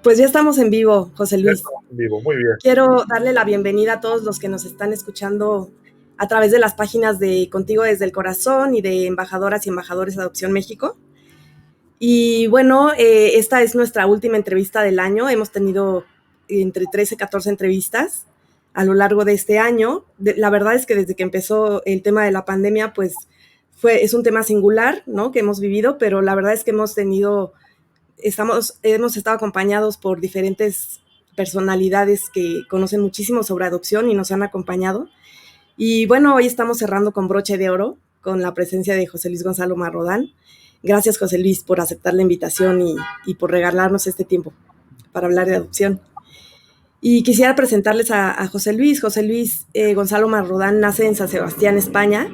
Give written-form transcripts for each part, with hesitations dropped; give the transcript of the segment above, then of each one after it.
Pues ya estamos en vivo, José Ya Luis. estamos en vivo, muy bien. Quiero darle la bienvenida a todos los que nos están escuchando a través de las páginas de Contigo desde el Corazón y de Embajadoras y Embajadores de Adopción México. Y bueno, esta es nuestra última entrevista del año. Hemos tenido entre 13 y 14 entrevistas a lo largo de este año. La verdad es que desde que empezó el tema de la pandemia, pues es un tema singular, ¿no?, que hemos vivido, pero la verdad es que hemos estado acompañados por diferentes personalidades que conocen muchísimo sobre adopción y nos han acompañado. Y bueno, hoy estamos cerrando con broche de oro con la presencia de José Luis Gonzalo Marrodán. Gracias, José Luis, por aceptar la invitación y por regalarnos este tiempo para hablar de adopción. Y quisiera presentarles a José Luis. José Luis Gonzalo Marrodán nace en San Sebastián, España.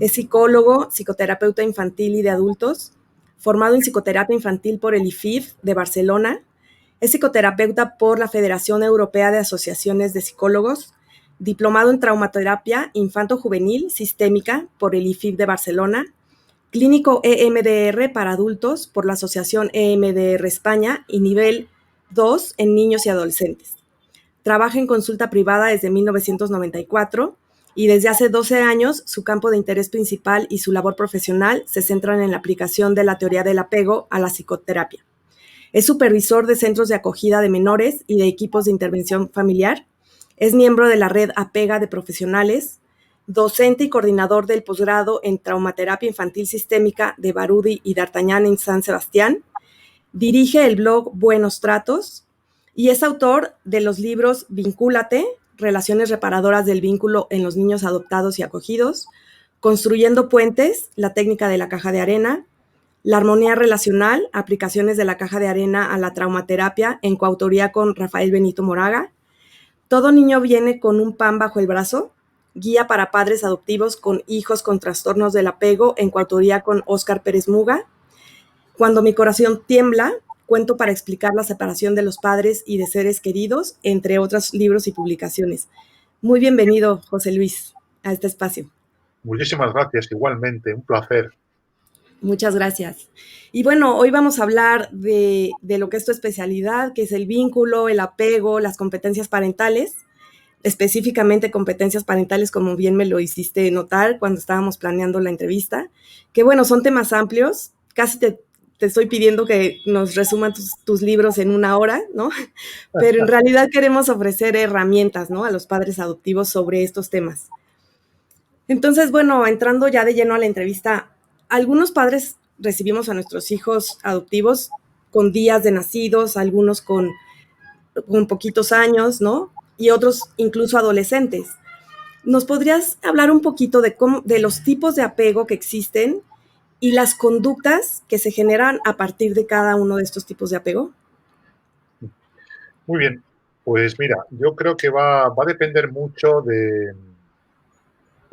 Es psicólogo, psicoterapeuta infantil y de adultos, formado en psicoterapia infantil por el IFIF de Barcelona. Es psicoterapeuta por la Federación Europea de Asociaciones de Psicólogos, diplomado en traumaterapia infanto-juvenil sistémica por el IFIF de Barcelona, clínico EMDR para adultos por la Asociación EMDR España y nivel 2 en niños y adolescentes. Trabaja en consulta privada desde 1994 y desde hace 12 años su campo de interés principal y su labor profesional se centran en la aplicación de la teoría del apego a la psicoterapia. Es supervisor de centros de acogida de menores y de equipos de intervención familiar. Es miembro de la red APEGA de profesionales, docente y coordinador del posgrado en traumaterapia infantil sistémica de Barudi y D'Artagnan en San Sebastián. Dirige el blog Buenos Tratos y es autor de los libros Vincúlate, Relaciones reparadoras del vínculo en los niños adoptados y acogidos, Construyendo puentes, la técnica de la caja de arena, La armonía relacional, aplicaciones de la caja de arena a la traumaterapia, en coautoría con Rafael Benito Moraga, Todo niño viene con un pan bajo el brazo, guía para padres adoptivos con hijos con trastornos del apego, en coautoría con Óscar Pérez Muga, Cuando mi corazón tiembla, cuento para explicar la separación de los padres y de seres queridos, entre otros libros y publicaciones. Muy bienvenido, José Luis, a este espacio. Muchísimas gracias, igualmente, un placer. Muchas gracias. Y bueno, hoy vamos a hablar de lo que es tu especialidad, que es el vínculo, el apego, las competencias parentales, específicamente competencias parentales, como bien me lo hiciste notar cuando estábamos planeando la entrevista, que bueno, son temas amplios, casi te estoy pidiendo que nos resuman tus libros en una hora, ¿no? Pero en realidad queremos ofrecer herramientas, ¿no?, a los padres adoptivos sobre estos temas. Entonces, bueno, entrando ya de lleno a la entrevista, algunos padres recibimos a nuestros hijos adoptivos con días de nacidos, algunos con poquitos años, ¿no? Y otros incluso adolescentes. ¿Nos podrías hablar un poquito de los tipos de apego que existen y las conductas que se generan a partir de cada uno de estos tipos de apego? Muy bien, pues mira, yo creo que va a depender mucho de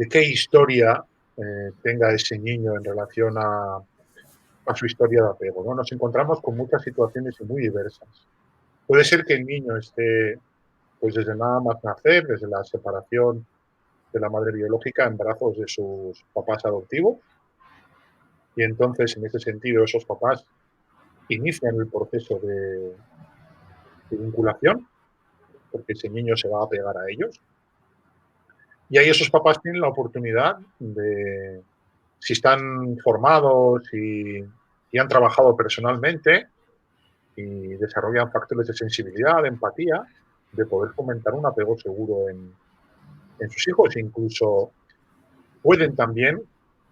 qué historia tenga ese niño en relación a su historia de apego, ¿no? Nos encontramos con muchas situaciones muy diversas. Puede ser que el niño esté, pues desde nada más nacer, desde la separación de la madre biológica, en brazos de sus papás adoptivos, y entonces, en ese sentido, esos papás inician el proceso de vinculación, porque ese niño se va a pegar a ellos. Y ahí esos papás tienen la oportunidad de, si están formados y han trabajado personalmente y desarrollan factores de sensibilidad, de empatía, de poder fomentar un apego seguro en sus hijos. E incluso pueden también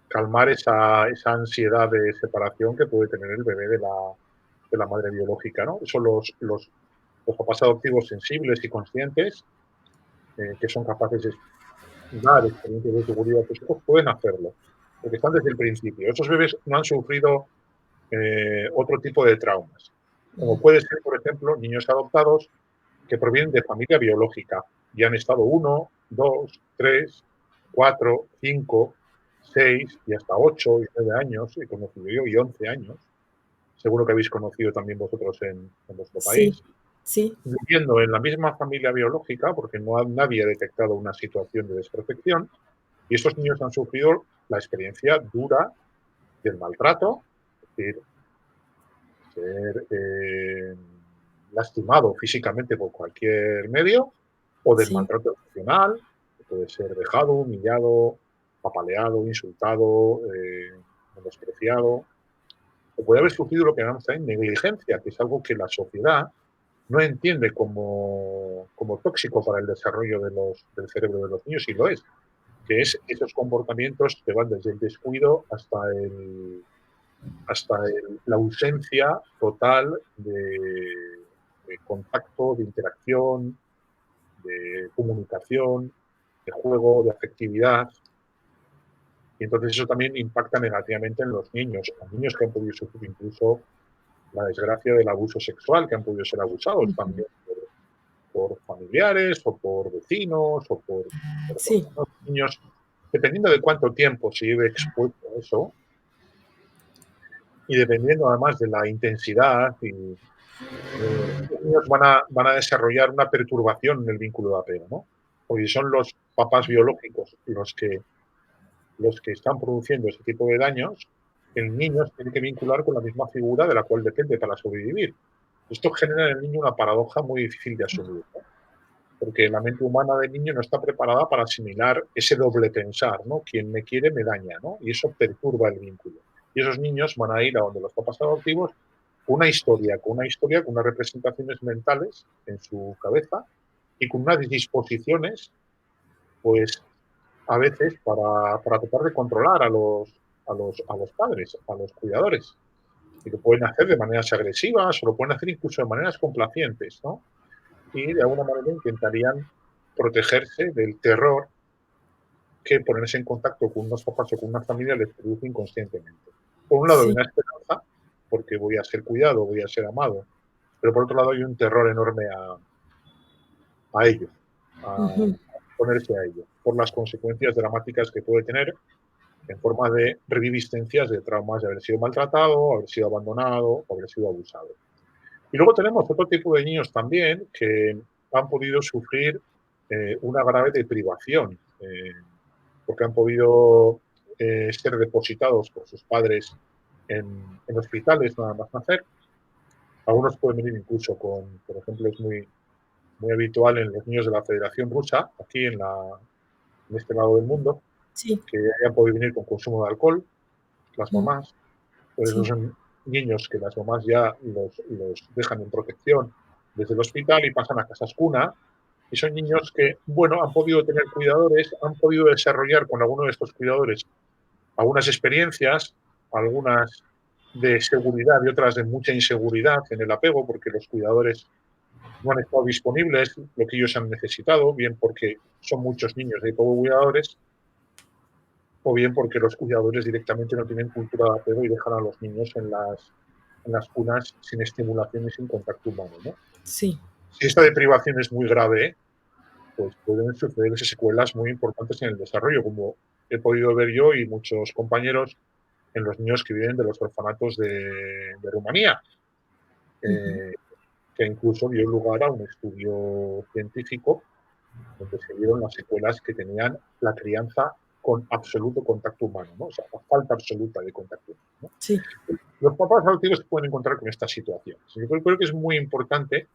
calmar esa ansiedad de separación que puede tener el bebé de la madre biológica, ¿no? Eso los papás adoptivos sensibles y conscientes, que son capaces de dar experiencias de seguridad a sus hijos, pueden hacerlo, porque están desde el principio. Esos bebés no han sufrido otro tipo de traumas, como puede ser, por ejemplo, niños adoptados que provienen de familia biológica y han estado 1, 2, 3, 4, 5, 6 y hasta 8 y 9 años, he conocido yo, y 11 años, seguro que habéis conocido también vosotros en vuestro Sí, país, sí. viviendo en la misma familia biológica, porque nadie ha detectado una situación de desprotección, y estos niños han sufrido la experiencia dura del maltrato, es decir, ser lastimado físicamente por cualquier medio, o del Sí, maltrato emocional, que puede ser dejado, humillado, apaleado, insultado, menospreciado, o puede haber sufrido lo que llamamos también negligencia, que es algo que la sociedad no entiende como tóxico para el desarrollo del cerebro de los niños, y lo es, que es esos comportamientos que van desde el descuido la ausencia total de contacto, de interacción, de comunicación, de juego, de afectividad. Y entonces eso también impacta negativamente en los niños, a niños que han podido sufrir incluso la desgracia del abuso sexual, que han podido ser abusados ujú, también por familiares o por vecinos o por sí, los niños, dependiendo de cuánto tiempo se lleve expuesto a eso y dependiendo además de la intensidad los niños van a desarrollar una perturbación en el vínculo de apego, ¿no? Porque si son los papás biológicos los que están produciendo ese tipo de daños, el niño se tiene que vincular con la misma figura de la cual depende para sobrevivir. Esto genera en el niño una paradoja muy difícil de asumir, ¿no? Porque la mente humana del niño no está preparada para asimilar ese doble pensar, ¿no? Quien me quiere me daña, ¿no? Y eso perturba el vínculo. Y esos niños van a ir a donde los papás adoptivos con unas representaciones mentales en su cabeza y con unas disposiciones, pues a veces para tratar de controlar a los padres, a los cuidadores. Y lo pueden hacer de maneras agresivas o lo pueden hacer incluso de maneras complacientes, ¿no? Y de alguna manera intentarían protegerse del terror que ponerse en contacto con unos papás o con una familia les produce inconscientemente. Por un lado hay sí, una esperanza, porque voy a ser cuidado, voy a ser amado, pero por otro lado hay un terror enorme a ello, a ujú, ponerse a ello, por las consecuencias dramáticas que puede tener en forma de reviviscencias de traumas de haber sido maltratado, haber sido abandonado, o haber sido abusado. Y luego tenemos otro tipo de niños también que han podido sufrir una grave deprivación, porque han podido ser depositados por sus padres en hospitales nada más nacer. Algunos pueden venir incluso con, por ejemplo, es muy habitual en los niños de la Federación Rusa, aquí en este lado del mundo, sí, que hayan podido venir con consumo de alcohol, las ujú, mamás. Pues esos sí, son niños que las mamás ya los dejan en protección desde el hospital y pasan a casas cuna. Y son niños que, bueno, han podido tener cuidadores, han podido desarrollar con alguno de estos cuidadores algunas experiencias, algunas de seguridad y otras de mucha inseguridad en el apego, porque los cuidadores no han estado disponibles lo que ellos han necesitado, bien porque son muchos niños y hay pocos cuidadores, o bien porque los cuidadores directamente no tienen cultura de apego y dejan a los niños en las cunas sin estimulación y sin contacto humano, ¿no? sí, Si esta deprivación es muy grave, pues pueden sucederse secuelas muy importantes en el desarrollo, como he podido ver yo y muchos compañeros en los niños que viven de los orfanatos de Rumanía, ujú, eh, que incluso dio lugar a un estudio científico donde se vieron las secuelas que tenían la crianza con absoluto contacto humano, ¿no? O sea, la falta absoluta de contacto humano, ¿no? sí, Los papás adoptivos se pueden encontrar con estas situaciones. Yo creo que es muy importante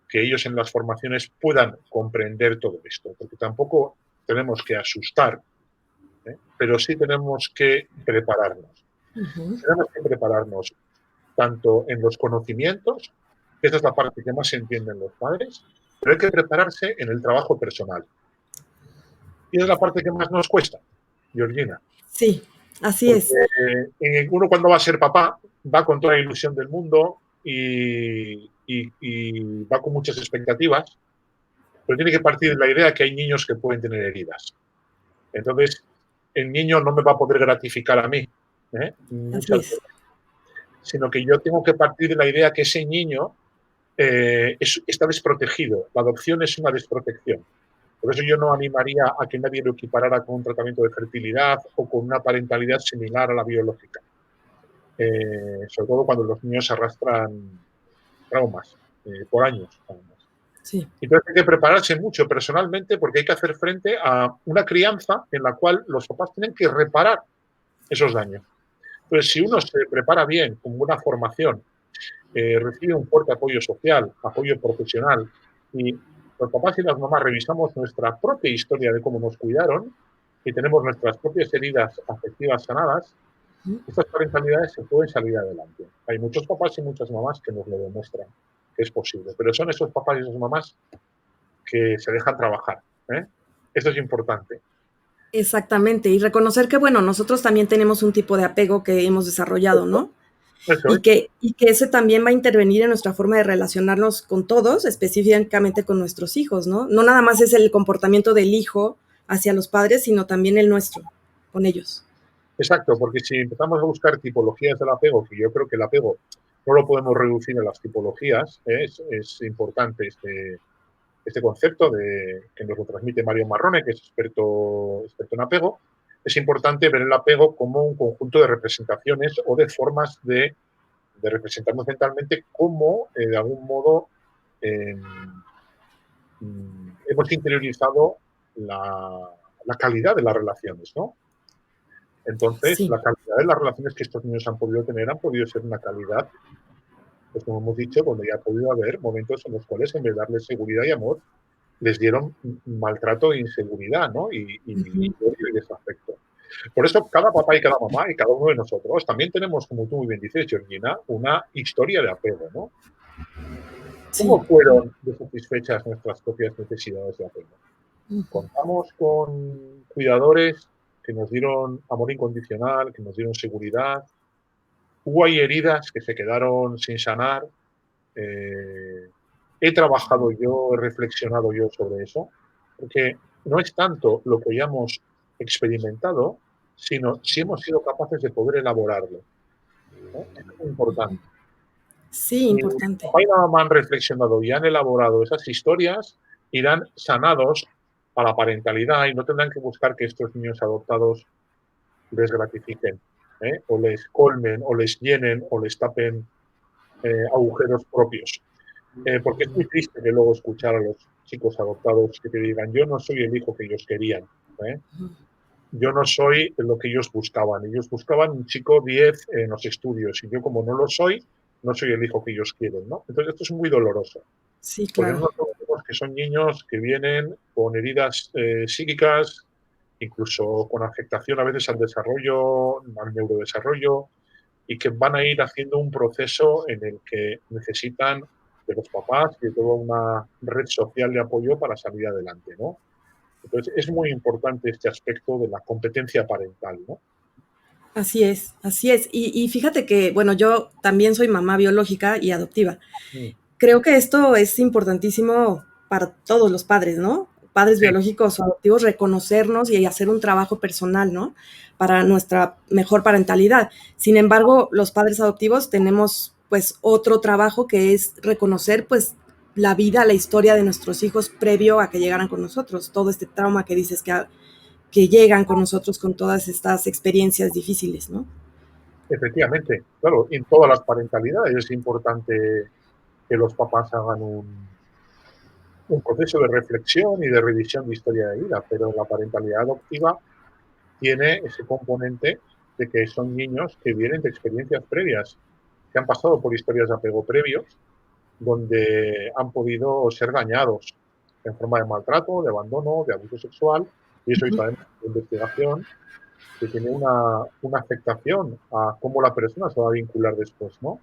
que ellos en las formaciones puedan comprender todo esto, porque tampoco tenemos que asustar, pero sí tenemos que prepararnos. ujú, Tenemos que prepararnos tanto en los conocimientos, que esa es la parte que más se entienden los padres, pero hay que prepararse en el trabajo personal. Y esa es la parte que más nos cuesta, Georgina, sí, así porque es. uno cuando va a ser papá va con toda la ilusión del mundo y va con muchas expectativas, pero tiene que partir de la idea que hay niños que pueden tener heridas. Entonces, el niño no me va a poder gratificar a mí, Así muchas es. veces, sino que yo tengo que partir de la idea que ese niño está desprotegido. La adopción es una desprotección. Por eso yo no animaría a que nadie lo equiparara con un tratamiento de fertilidad o con una parentalidad similar a la biológica. Sobre todo cuando los niños arrastran traumas por años, además. Sí, Entonces hay que prepararse mucho personalmente porque hay que hacer frente a una crianza en la cual los papás tienen que reparar esos daños. Entonces, si uno se prepara bien, con buena formación, recibe un fuerte apoyo social, apoyo profesional, y los papás y las mamás revisamos nuestra propia historia de cómo nos cuidaron y tenemos nuestras propias heridas afectivas sanadas, estas parentalidades se pueden salir adelante. Hay muchos papás y muchas mamás que nos lo demuestran que es posible, pero son esos papás y esas mamás que se dejan trabajar, ¿eh? Esto es importante. Exactamente, y reconocer que, bueno, nosotros también tenemos un tipo de apego que hemos desarrollado, Eso, ¿no? eso Y es. que ese también va a intervenir en nuestra forma de relacionarnos con todos, específicamente con nuestros hijos, ¿no? No nada más es el comportamiento del hijo hacia los padres, sino también el nuestro con ellos. Exacto, porque si empezamos a buscar tipologías del apego, que yo creo que el apego no lo podemos reducir a las tipologías, es importante este concepto que nos lo transmite Mario Marrone, que es experto en apego. Es importante ver el apego como un conjunto de representaciones o de formas de representarnos mentalmente cómo, de algún modo, eh, hemos interiorizado la calidad de las relaciones, ¿no? Entonces, Sí, la calidad de las relaciones que estos niños han podido tener han podido ser una calidad, pues como hemos dicho, donde ya ha podido haber momentos en los cuales, en vez de darles seguridad y amor, les dieron maltrato e inseguridad, ¿no? Y odio y desafecto. Por eso, cada papá y cada mamá y cada uno de nosotros también tenemos, como tú muy bien dices, Georgina, una historia de apego, ¿no? sí. ¿Cómo fueron satisfechas nuestras propias necesidades de apego? Contamos con cuidadores que nos dieron amor incondicional, que nos dieron seguridad. Hubo ahí heridas que se quedaron sin sanar. Eh, he trabajado yo, he reflexionado yo sobre eso, porque no es tanto lo que hayamos experimentado, sino si hemos sido capaces de poder elaborarlo, ¿no? Esto es muy importante. Sí, Si importante. papá y la mamá han reflexionado y han elaborado esas historias, irán sanados a la parentalidad y no tendrán que buscar que estos niños adoptados les gratifiquen, o les colmen, o les llenen, o les tapen agujeros propios. Porque es muy triste que luego escuchar a los chicos adoptados que te digan, yo no soy el hijo que ellos querían, ¿eh? Yo no soy lo que ellos buscaban. Ellos buscaban un chico 10 en los estudios y yo como no lo soy, no soy el hijo que ellos quieren, ¿no? Entonces esto es muy doloroso, Sí, porque no claro. nos olvidemos que son niños que vienen con heridas psíquicas, incluso con afectación a veces al desarrollo, al neurodesarrollo, y que van a ir haciendo un proceso en el que necesitan de los papás y de toda una red social de apoyo para salir adelante, ¿no? Entonces, es muy importante este aspecto de la competencia parental, ¿no? Así es, así es. Y fíjate que, bueno, yo también soy mamá biológica y adoptiva. Mm. Creo que esto es importantísimo para todos los padres, ¿no? Padres Sí, biológicos o adoptivos, reconocernos y hacer un trabajo personal, ¿no? Para nuestra mejor parentalidad. Sin embargo, los padres adoptivos tenemos pues otro trabajo que es reconocer pues la vida, la historia de nuestros hijos previo a que llegaran con nosotros, todo este trauma que dices que llegan con nosotros con todas estas experiencias difíciles, ¿no? efectivamente. Claro, en todas las parentalidades es importante que los papás hagan un proceso de reflexión y de revisión de historia de vida, pero la parentalidad adoptiva tiene ese componente de que son niños que vienen de experiencias previas, que han pasado por historias de apego previos, donde han podido ser dañados en forma de maltrato, de abandono, de abuso sexual, y eso hoy sabemos de investigación que tiene una afectación a cómo la persona se va a vincular después, ¿no?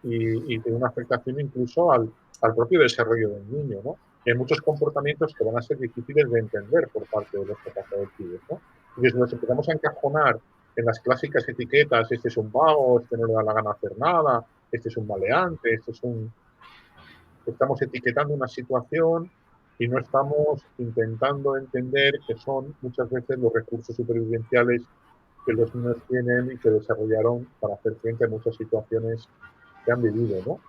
Y tiene una afectación incluso al propio desarrollo del niño, ¿no? Y hay muchos comportamientos que van a ser difíciles de entender por parte de los papás adoptivos, ¿no? Y desde nos empezamos a encajonar en las clásicas etiquetas, este es un vago, este no le da la gana hacer nada, este es un maleante, este es un... Estamos etiquetando una situación y no estamos intentando entender que son muchas veces los recursos supervivenciales que los niños tienen y que desarrollaron para hacer frente a muchas situaciones que han vivido, ¿no?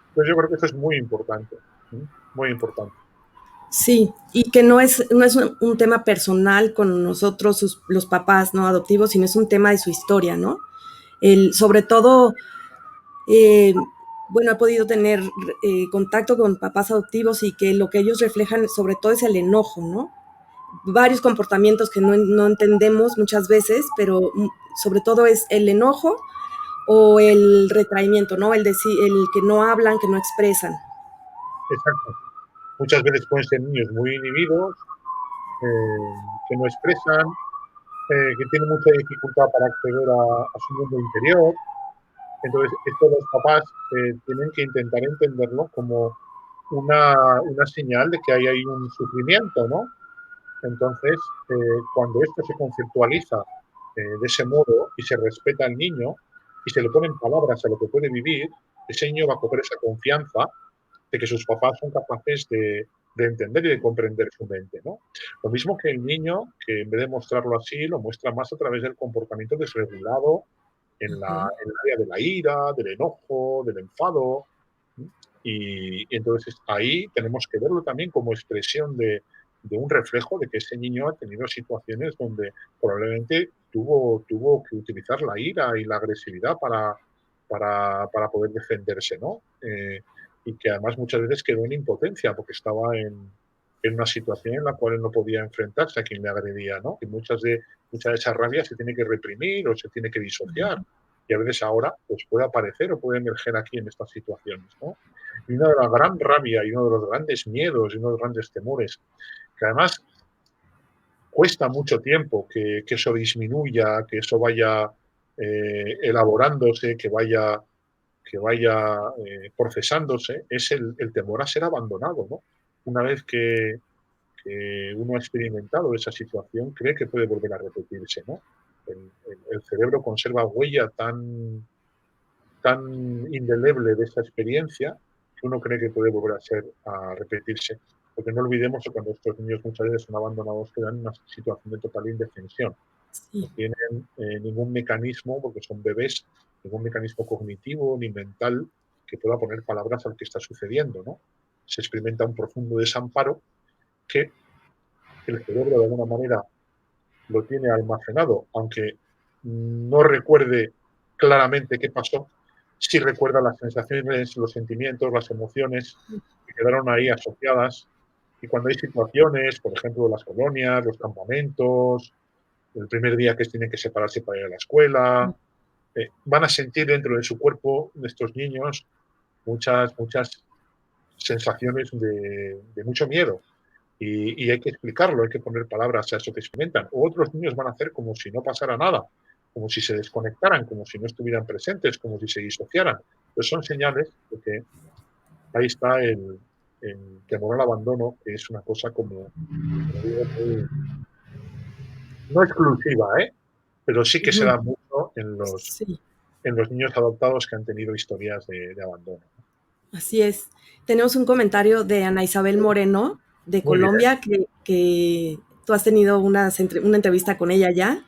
Entonces yo creo que eso es muy importante, ¿sí? Muy importante. Sí, y que no es un tema personal con nosotros, los papás no adoptivos, sino es un tema de su historia, ¿no? Sobre todo, eh, bueno, he podido tener contacto con papás adoptivos y que lo que ellos reflejan sobre todo es el enojo, ¿no? Varios comportamientos que no entendemos muchas veces, pero sobre todo es el enojo o el retraimiento, ¿no? El que no hablan, que no expresan. Exacto. Muchas veces pueden ser niños muy inhibidos, que no expresan, que tienen mucha dificultad para acceder a su mundo interior. Entonces, esto los papás tienen que intentar entenderlo como una señal de que hay ahí un sufrimiento, ¿no? Entonces, cuando esto se conceptualiza de ese modo y se respeta al niño y se le ponen palabras a lo que puede vivir, ese niño va a coger esa confianza de que sus papás son capaces de entender y de comprender su mente, ¿no? Lo mismo que el niño, que en vez de mostrarlo así, lo muestra más a través del comportamiento desregulado en el área de la ira, del enojo, del enfado. Y entonces ahí tenemos que verlo también como expresión de un reflejo de que ese niño ha tenido situaciones donde probablemente tuvo que utilizar la ira y la agresividad para poder defenderse, ¿no? Y que además muchas veces quedó en impotencia porque estaba en una situación en la cual él no podía enfrentarse a quien le agredía, ¿no? Y mucha de esa rabia se tiene que reprimir o se tiene que disociar. Y a veces ahora pues puede aparecer o puede emerger aquí en estas situaciones, ¿no? Y una de la gran rabia y uno de los grandes miedos y uno de los grandes temores, que además cuesta mucho tiempo que eso disminuya, que eso vaya elaborándose, que vaya procesándose, es el temor a ser abandonado, ¿no? Una vez que uno ha experimentado esa situación, cree que puede volver a repetirse, ¿no? El cerebro conserva huella tan indeleble de esa experiencia que uno cree que puede volver a repetirse. Porque no olvidemos que cuando estos niños muchas veces son abandonados quedan en una situación de total indefensión. Sí. No tienen ningún mecanismo, porque son bebés, ningún mecanismo cognitivo ni mental que pueda poner palabras al que está sucediendo, ¿no? Se experimenta un profundo desamparo que el cerebro de alguna manera lo tiene almacenado, aunque no recuerde claramente qué pasó, sí recuerda las sensaciones, los sentimientos, las emociones que quedaron ahí asociadas. Y cuando hay situaciones, por ejemplo, las colonias, los campamentos, el primer día que tienen que separarse para ir a la escuela, van a sentir dentro de su cuerpo, de estos niños, muchas sensaciones de mucho miedo, y hay que explicarlo, hay que poner palabras a eso que experimentan. O otros niños van a hacer como si no pasara nada, como si se desconectaran, como si no estuvieran presentes, como si se disociaran. Pues son señales de que ahí está el temor al abandono, que es una cosa como digo, no exclusiva, ¿eh? Pero sí que se Ujú. da mucho Sí, en los niños adoptados que han tenido historias de abandono. así es. Tenemos un comentario de Ana Isabel Moreno, de Muy bien. Colombia, que tú has tenido una entrevista con ella ya.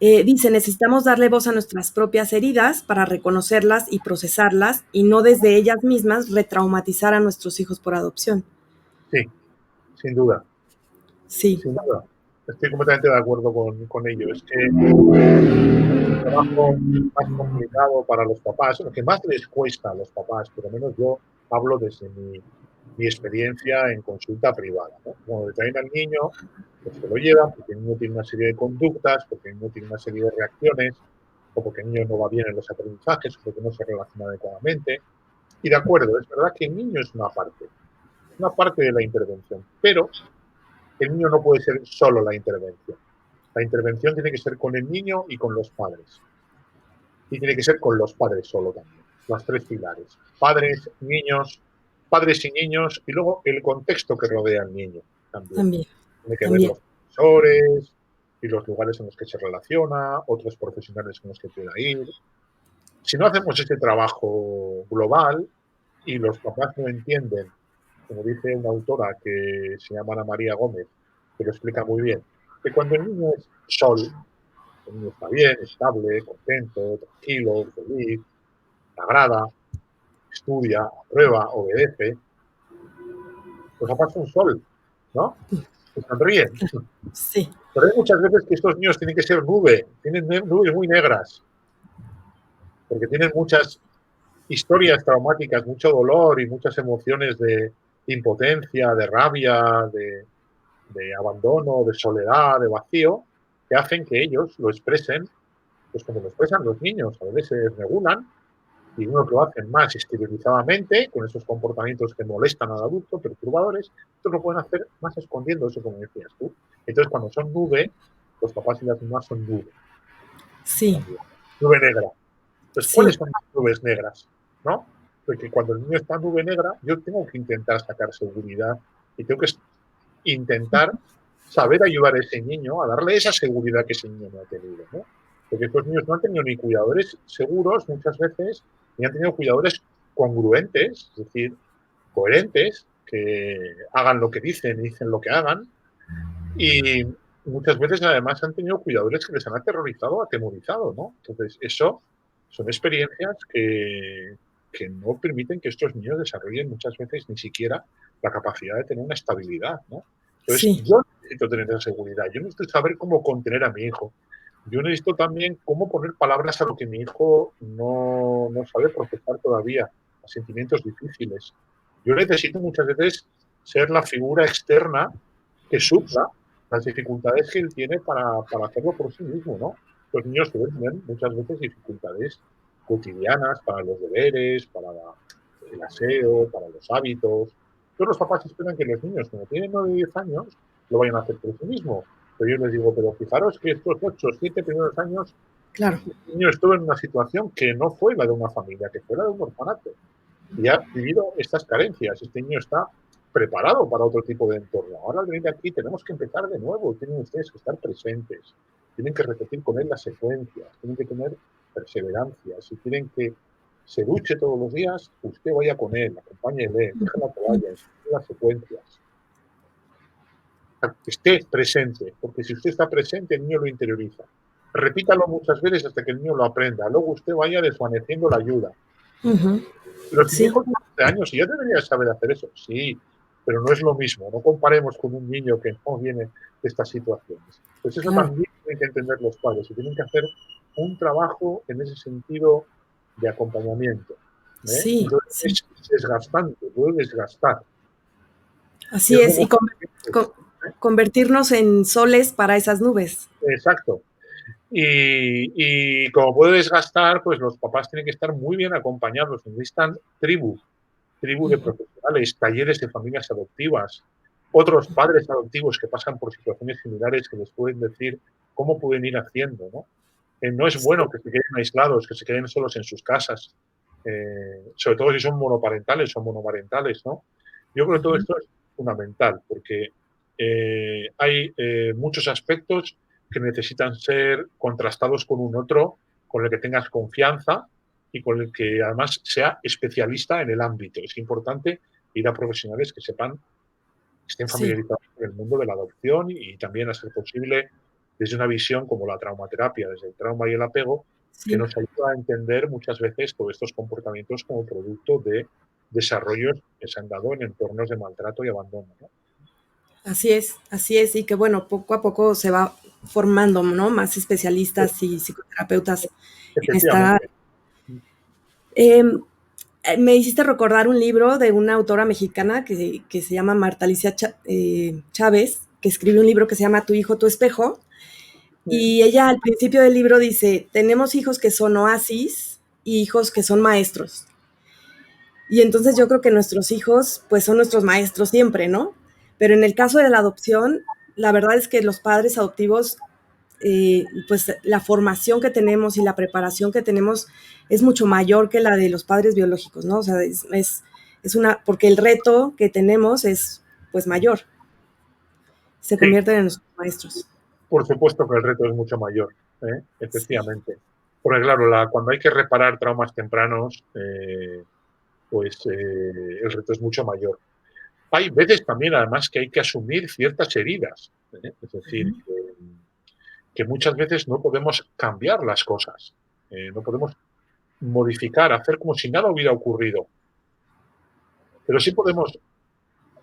Dice, necesitamos darle voz a nuestras propias heridas para reconocerlas y procesarlas y no desde ellas mismas retraumatizar a nuestros hijos por adopción. Sí, sin duda, Sí. sin duda. Estoy completamente de acuerdo con ello. Es que el trabajo más complicado para los papás, lo que más les cuesta a los papás, por lo menos yo hablo desde mi experiencia en consulta privada, ¿no? Cuando traen al niño, pues se lo llevan porque el niño tiene una serie de conductas, porque el niño tiene una serie de reacciones, o porque el niño no va bien en los aprendizajes, o porque no se relaciona adecuadamente. Y de acuerdo, es verdad que el niño es una parte de la intervención, pero el niño no puede ser solo la intervención. La intervención tiene que ser con el niño y con los padres. Y tiene que ser con los padres solo también. Los tres pilares. Padres y niños, y luego el contexto que rodea al niño también. También, Tiene que ver también. los profesores y los lugares en los que se relaciona, otros profesionales con los que pueda ir. Si no hacemos este trabajo global y los papás no entienden, como dice una autora que se llama Ana María Gómez, que lo explica muy bien, que cuando el niño es sol, el niño está bien, estable, contento, tranquilo, feliz, agrada, estudia, aprueba, obedece, pues aparte un sol, ¿no? Se sonríen. Sí. Pero hay muchas veces que estos niños tienen que ser tienen nubes muy negras, porque tienen muchas historias traumáticas, mucho dolor y muchas emociones de impotencia, de rabia, de abandono, de soledad, de vacío, que hacen que ellos lo expresen pues como lo expresan los niños, a veces se regulan y unos lo hacen más exteriorizadamente, con esos comportamientos que molestan al adulto, perturbadores, otros lo pueden hacer más escondiéndose, como decías tú. Entonces, cuando son nube, los papás y las mamás son nube Sí, también. Nube negra. Entonces, ¿cuáles sí. son las nubes negras? ¿No? Porque cuando el niño está en nube negra, yo tengo que intentar sacar seguridad y tengo que intentar saber ayudar a ese niño a darle esa seguridad que ese niño no ha tenido, ¿no? Porque estos niños no han tenido ni cuidadores seguros muchas veces, ni han tenido cuidadores congruentes, es decir, coherentes, que hagan lo que dicen y dicen lo que hagan. Y muchas veces además han tenido cuidadores que les han aterrorizado, atemorizado, ¿no? Entonces, eso son experiencias que no permiten que estos niños desarrollen muchas veces ni siquiera la capacidad de tener una estabilidad, ¿no? Entonces, Sí. yo necesito tener esa seguridad, yo necesito saber cómo contener a mi hijo, yo necesito también cómo poner palabras a lo que mi hijo no sabe procesar todavía, a sentimientos difíciles. Yo necesito muchas veces ser la figura externa que supla las dificultades que él tiene para hacerlo por sí mismo, ¿no? Los niños tienen muchas veces dificultades cotidianas para los deberes, para el aseo, para los hábitos. Todos los papás esperan que los niños, cuando tienen 9 o 10 años, lo vayan a hacer por sí mismo. Pero yo les digo, pero fijaros que estos 8 o 7 primeros años, Claro. el niño estuvo en una situación que no fue la de una familia, que fue la de un orfanato y ha vivido estas carencias. Este niño está preparado para otro tipo de entorno. Ahora al venir aquí tenemos que empezar de nuevo. Tienen ustedes que estar presentes. Tienen que repetir con él las secuencias. Tienen que tener perseverancia. Si quieren que se duche todos los días, usted vaya con él, acompáñele, deje la toalla, enseñe las secuencias. Esté presente, porque si usted está presente, el niño lo interioriza. Repítalo muchas veces hasta que el niño lo aprenda. Luego usted vaya desvaneciendo la ayuda. Ujú. Pero si mi Sí, hijo tiene 11 años y ya debería saber hacer eso, sí, pero no es lo mismo. No comparemos con un niño que no viene de estas situaciones. Pues eso claro. también tienen que entender los padres y tienen que hacer un trabajo en ese sentido de acompañamiento. Sí, Entonces sí. es desgastante, puede desgastar. Y Así es es. Y como, con- convertirnos en soles para esas nubes. exacto. Y como puede desgastar, pues los papás tienen que estar muy bien acompañados. Necesitan tribu de profesionales, talleres de familias adoptivas, otros padres adoptivos que pasan por situaciones similares que les pueden decir cómo pueden ir haciendo, ¿no? No es bueno Sí, que se queden aislados, que se queden solos en sus casas, sobre todo si son monoparentales o monomarentales, ¿no? Yo creo que todo esto es fundamental porque hay muchos aspectos que necesitan ser contrastados con un otro, con el que tengas confianza y con el que además sea especialista en el ámbito. Es importante ir a profesionales que sepan, que estén sí, familiarizados con el mundo de la adopción y también, a ser posible, desde una visión como la traumaterapia, desde el trauma y el apego, que sí. nos ayuda a entender muchas veces todos estos comportamientos como producto de desarrollos que se han dado en entornos de maltrato y abandono, ¿no? Así es, y que bueno, poco a poco se va formando, ¿no? Más especialistas y psicoterapeutas en esta. Efectivamente. Em, Me hiciste recordar un libro de una autora mexicana que se llama Marta Alicia Chávez, que escribe un libro que se llama Tu hijo, tu espejo, y ella al principio del libro dice, tenemos hijos que son oasis y hijos que son maestros. Y entonces yo creo que nuestros hijos, pues son nuestros maestros siempre, ¿no? Pero en el caso de la adopción, la verdad es que los padres adoptivos, pues la formación que tenemos y la preparación que tenemos es mucho mayor que la de los padres biológicos, ¿no? O sea, es una, porque el reto que tenemos es pues mayor, se Sí, convierten en nuestros maestros. por supuesto que el reto es mucho mayor, Sí, efectivamente. Porque claro, cuando hay que reparar traumas tempranos, pues el reto es mucho mayor. Hay veces también, además, que hay que asumir ciertas heridas. Es decir, que muchas veces no podemos cambiar las cosas, no podemos modificar, hacer como si nada hubiera ocurrido, pero sí podemos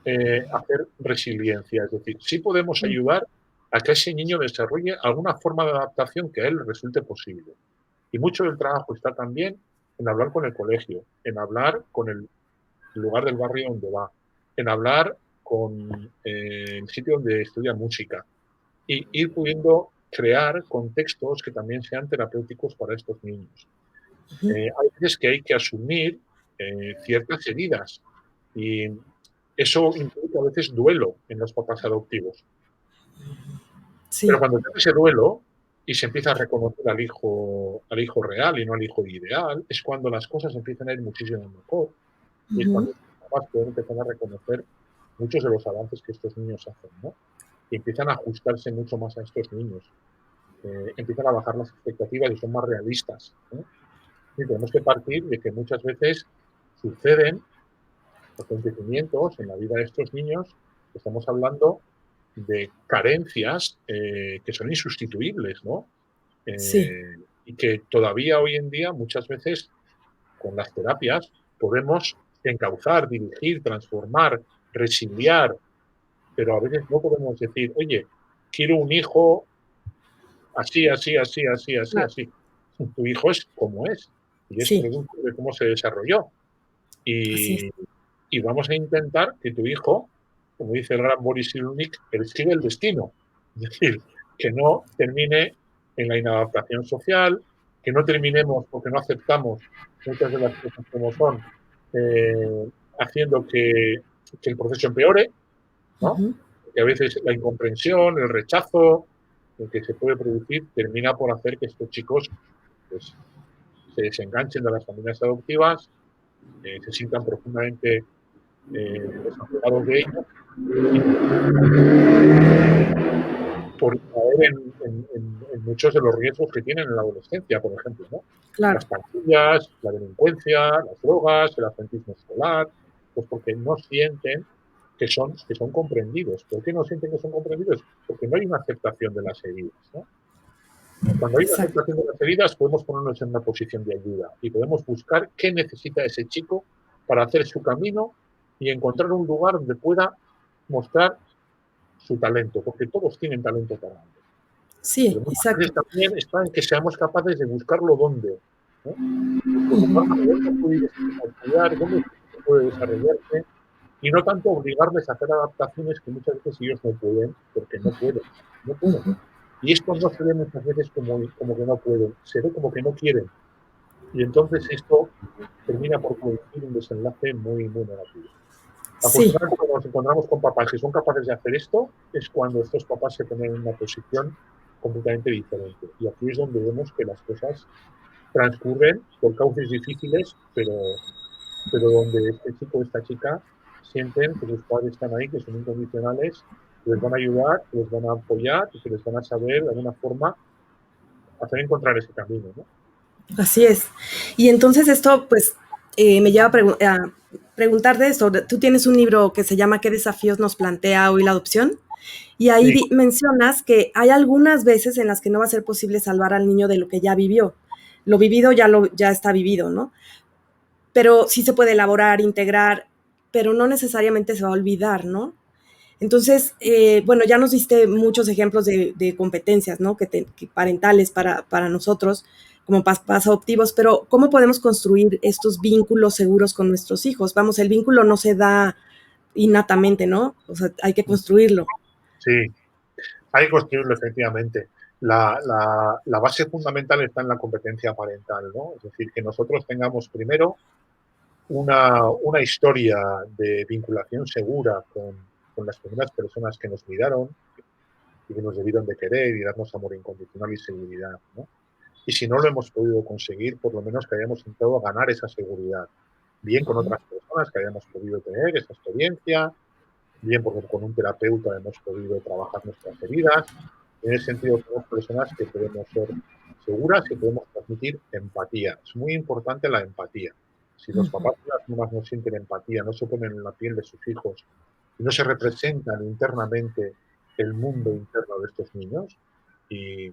hacer resiliencia, es decir, sí podemos ayudar a que ese niño desarrolle alguna forma de adaptación que a él le resulte posible. Y mucho del trabajo está también en hablar con el colegio, en hablar con el lugar del barrio donde va, en hablar con el sitio donde estudia música y ir pudiendo crear contextos que también sean terapéuticos para estos niños. Ujú. Hay veces que hay que asumir ciertas heridas y eso implica a veces duelo en los papás adoptivos. Pero Sí, cuando se hace ese duelo y se empieza a reconocer al hijo real y no al hijo ideal, es cuando las cosas empiezan a ir muchísimo mejor y es ujú, cuando los papás pueden empezar a reconocer muchos de los avances que estos niños hacen, ¿no? Y empiezan a ajustarse mucho más a estos niños, empiezan a bajar las expectativas y son más realistas, ¿no? Y tenemos que partir de que muchas veces suceden acontecimientos en la vida de estos niños, estamos hablando de carencias que son insustituibles, ¿no? sí, Y que todavía hoy en día muchas veces con las terapias podemos encauzar, dirigir, transformar, resiliar, pero a veces no podemos decir, oye, quiero un hijo así, así, así, así, así, claro, así. Tu hijo es como es y es sí, producto de cómo se desarrolló. así es. Y, y vamos a intentar que tu hijo, como dice el gran Boris Cyrulnik, escribe el destino. Es decir, que no termine en la inadaptación social, que no terminemos porque no aceptamos muchas de las cosas como son, haciendo que el proceso empeore, ¿no? Ujú. Que a veces la incomprensión, el rechazo que se puede producir termina por hacer que estos chicos pues, se desenganchen de las familias adoptivas, se sientan profundamente desapegados de ellos y por caer en muchos de los riesgos que tienen en la adolescencia, por ejemplo, ¿no? Claro, Las pandillas, la delincuencia, las drogas, el absentismo escolar, pues porque no sienten que son comprendidos. ¿Por qué no sienten que son comprendidos? Porque no hay una aceptación de las heridas, ¿no? Cuando hay una exacto. aceptación de las heridas, podemos ponernos en una posición de ayuda y podemos buscar qué necesita ese chico para hacer su camino y encontrar un lugar donde pueda mostrar su talento, porque todos tienen talento para algo. Sí, Pero muchas exacto. veces también está en que seamos capaces de buscarlo dónde, ¿no? De buscarlo dónde puede ir ese chico a estudiar, dónde puede desarrollarse, y no tanto obligarles a hacer adaptaciones que muchas veces ellos no pueden, porque no pueden, no pueden. Ujú. Y esto no se ve muchas veces como que no pueden, se ve como que no quieren. Y entonces esto termina por producir un desenlace muy, muy negativo. Sí, Afortunadamente, cuando nos encontramos con papás que son capaces de hacer esto, es cuando estos papás se ponen en una posición completamente diferente. Y aquí es donde vemos que las cosas transcurren por cauces difíciles, pero donde este chico o esta chica sienten que sus padres están ahí, que son incondicionales, que les van a ayudar, que les van a apoyar y que les van a saber de alguna forma hacer encontrar ese camino, ¿no? así es. Y entonces esto, pues, me lleva a preguntarte esto. Tú tienes un libro que se llama ¿Qué desafíos nos plantea hoy la adopción? Y ahí Sí, mencionas que hay algunas veces en las que no va a ser posible salvar al niño de lo que ya vivió. Lo vivido ya está vivido, ¿no? Pero sí se puede elaborar, integrar, pero no necesariamente se va a olvidar, ¿no? Entonces, bueno, ya nos diste muchos ejemplos de competencias, ¿no? Que parentales para nosotros como papás adoptivos, pero ¿cómo podemos construir estos vínculos seguros con nuestros hijos? Vamos, el vínculo no se da innatamente, ¿no? O sea, hay que construirlo. sí, hay que construirlo efectivamente. La base fundamental está en la competencia parental, ¿no? Es decir, que nosotros tengamos primero una historia de vinculación segura con las primeras personas que nos miraron y que nos debieron de querer y darnos amor incondicional y seguridad, ¿no? Y si no lo hemos podido conseguir, por lo menos que hayamos intentado ganar esa seguridad, bien con otras personas que hayamos podido tener esa experiencia, bien porque con un terapeuta hemos podido trabajar nuestras heridas. En ese sentido, somos personas que podemos ser seguras y podemos transmitir empatía. Es muy importante la empatía. Si los papás y las mamás no sienten empatía, no se ponen en la piel de sus hijos y no se representan internamente el mundo interno de estos niños y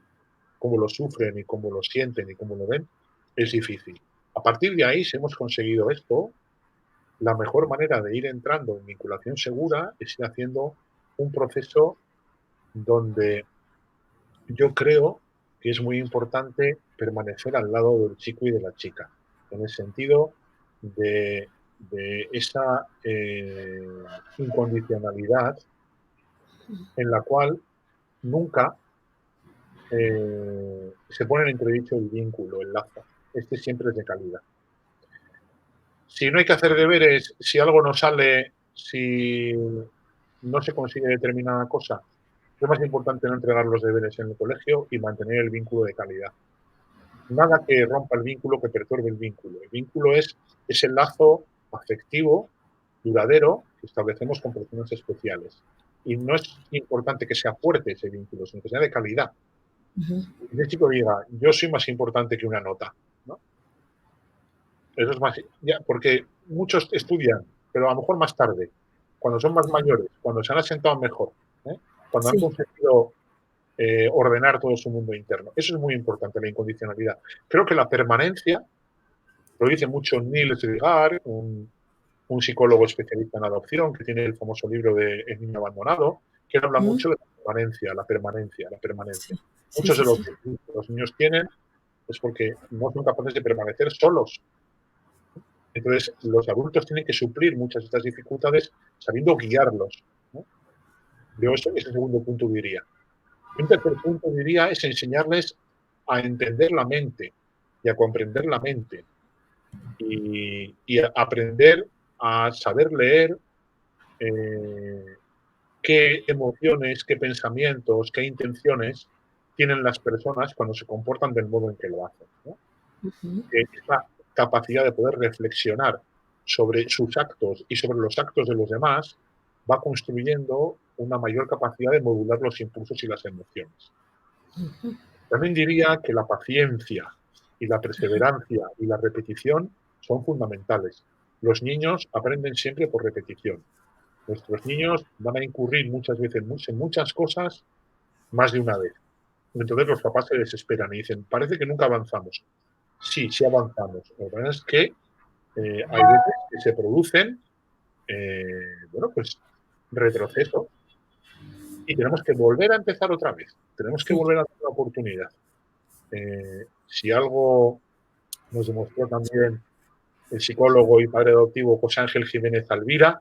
cómo lo sufren y cómo lo sienten y cómo lo ven, es difícil. A partir de ahí, si hemos conseguido esto, la mejor manera de ir entrando en vinculación segura es ir haciendo un proceso donde yo creo que es muy importante permanecer al lado del chico y de la chica, en el sentido de esa incondicionalidad en la cual nunca se pone en entredicho el vínculo, el lazo. Este siempre es de calidad. Si no hay que hacer deberes, si algo no sale, si no se consigue determinada cosa, es más importante no entregar los deberes en el colegio y mantener el vínculo de calidad. Nada que rompa el vínculo, que perturbe el vínculo. El vínculo es ese lazo afectivo, duradero, que establecemos con personas especiales. Y no es importante que sea fuerte ese vínculo, sino que sea de calidad. Y el chico diga, yo soy más importante que una nota, ¿no? Eso es más, ya, porque muchos estudian, pero a lo mejor más tarde, cuando son más mayores, cuando se han asentado mejor, ¿eh? Cuando han Sí. conseguido ordenar todo su mundo interno. Eso es muy importante, la incondicionalidad. Creo que la permanencia, lo dice mucho Niels Rigar, un psicólogo especialista en adopción, que tiene el famoso libro de El niño abandonado, que habla Ujú. mucho de la permanencia, la permanencia, la permanencia. Sí, sí, Muchos sí, de los sí. que los niños tienen es porque no son capaces de permanecer solos. Entonces, los adultos tienen que suplir muchas de estas dificultades sabiendo guiarlos, ¿no? Yo ese segundo punto diría. Un tercer punto diría es enseñarles a entender la mente y a comprender la mente y a aprender a saber leer qué emociones, qué pensamientos, qué intenciones tienen las personas cuando se comportan del modo en que lo hacen, ¿no? Ujú. Esta capacidad de poder reflexionar sobre sus actos y sobre los actos de los demás va construyendo una mayor capacidad de modular los impulsos y las emociones. También diría que la paciencia y la perseverancia y la repetición son fundamentales. Los niños aprenden siempre por repetición. Nuestros niños van a incurrir muchas veces en muchas cosas más de una vez. Entonces los papás se desesperan y dicen, parece que nunca avanzamos. Sí, sí avanzamos. Lo que pasa es que hay veces que se producen, bueno, pues retrocesos y tenemos que volver a empezar otra vez. Tenemos que Sí. volver a dar una oportunidad. Si algo nos demostró también el psicólogo y padre adoptivo José Ángel Jiménez Alvira,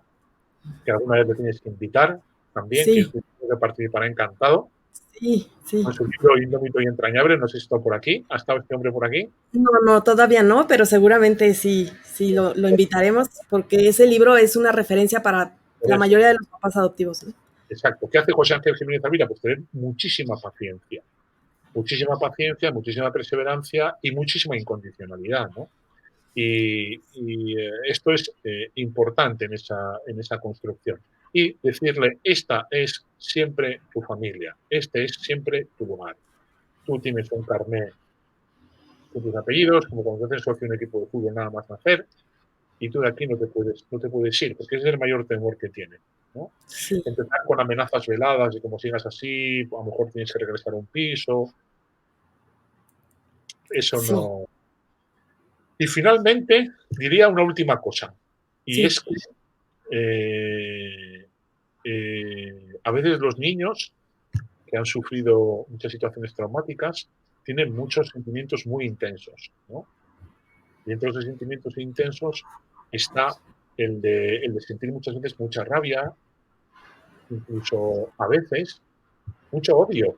que alguna vez le tienes que invitar también, que Sí, que participará encantado, sí, sí. con su libro Indómito y Entrañable. No sé si está por aquí. ¿Ha estado este hombre por aquí? No, no, todavía no, pero seguramente sí, sí lo invitaremos porque ese libro es una referencia para Por la eso. mayoría de los papás adoptivos, ¿no? Exacto. ¿Qué hace José Ángel Jiménez Alvira? Pues tener muchísima paciencia, muchísima perseverancia y muchísima incondicionalidad, ¿no? Esto es importante en esa construcción. Y decirle, esta es siempre tu familia, este es siempre tu lugar. Tú tienes un carnet con tus apellidos, como cuando te haces socio en un equipo de fútbol nada más nacer, y tú de aquí no te puedes ir, porque ese es el mayor temor que tiene, ¿no? Sí, Empezar con amenazas veladas de como sigas así, a lo mejor tienes que regresar a un piso, eso sí, no. Y finalmente, diría una última cosa, y sí. es que a veces los niños que han sufrido muchas situaciones traumáticas tienen muchos sentimientos muy intensos, ¿no? Y entre esos sentimientos intensos está el de sentir muchas veces mucha rabia, incluso a veces mucho odio,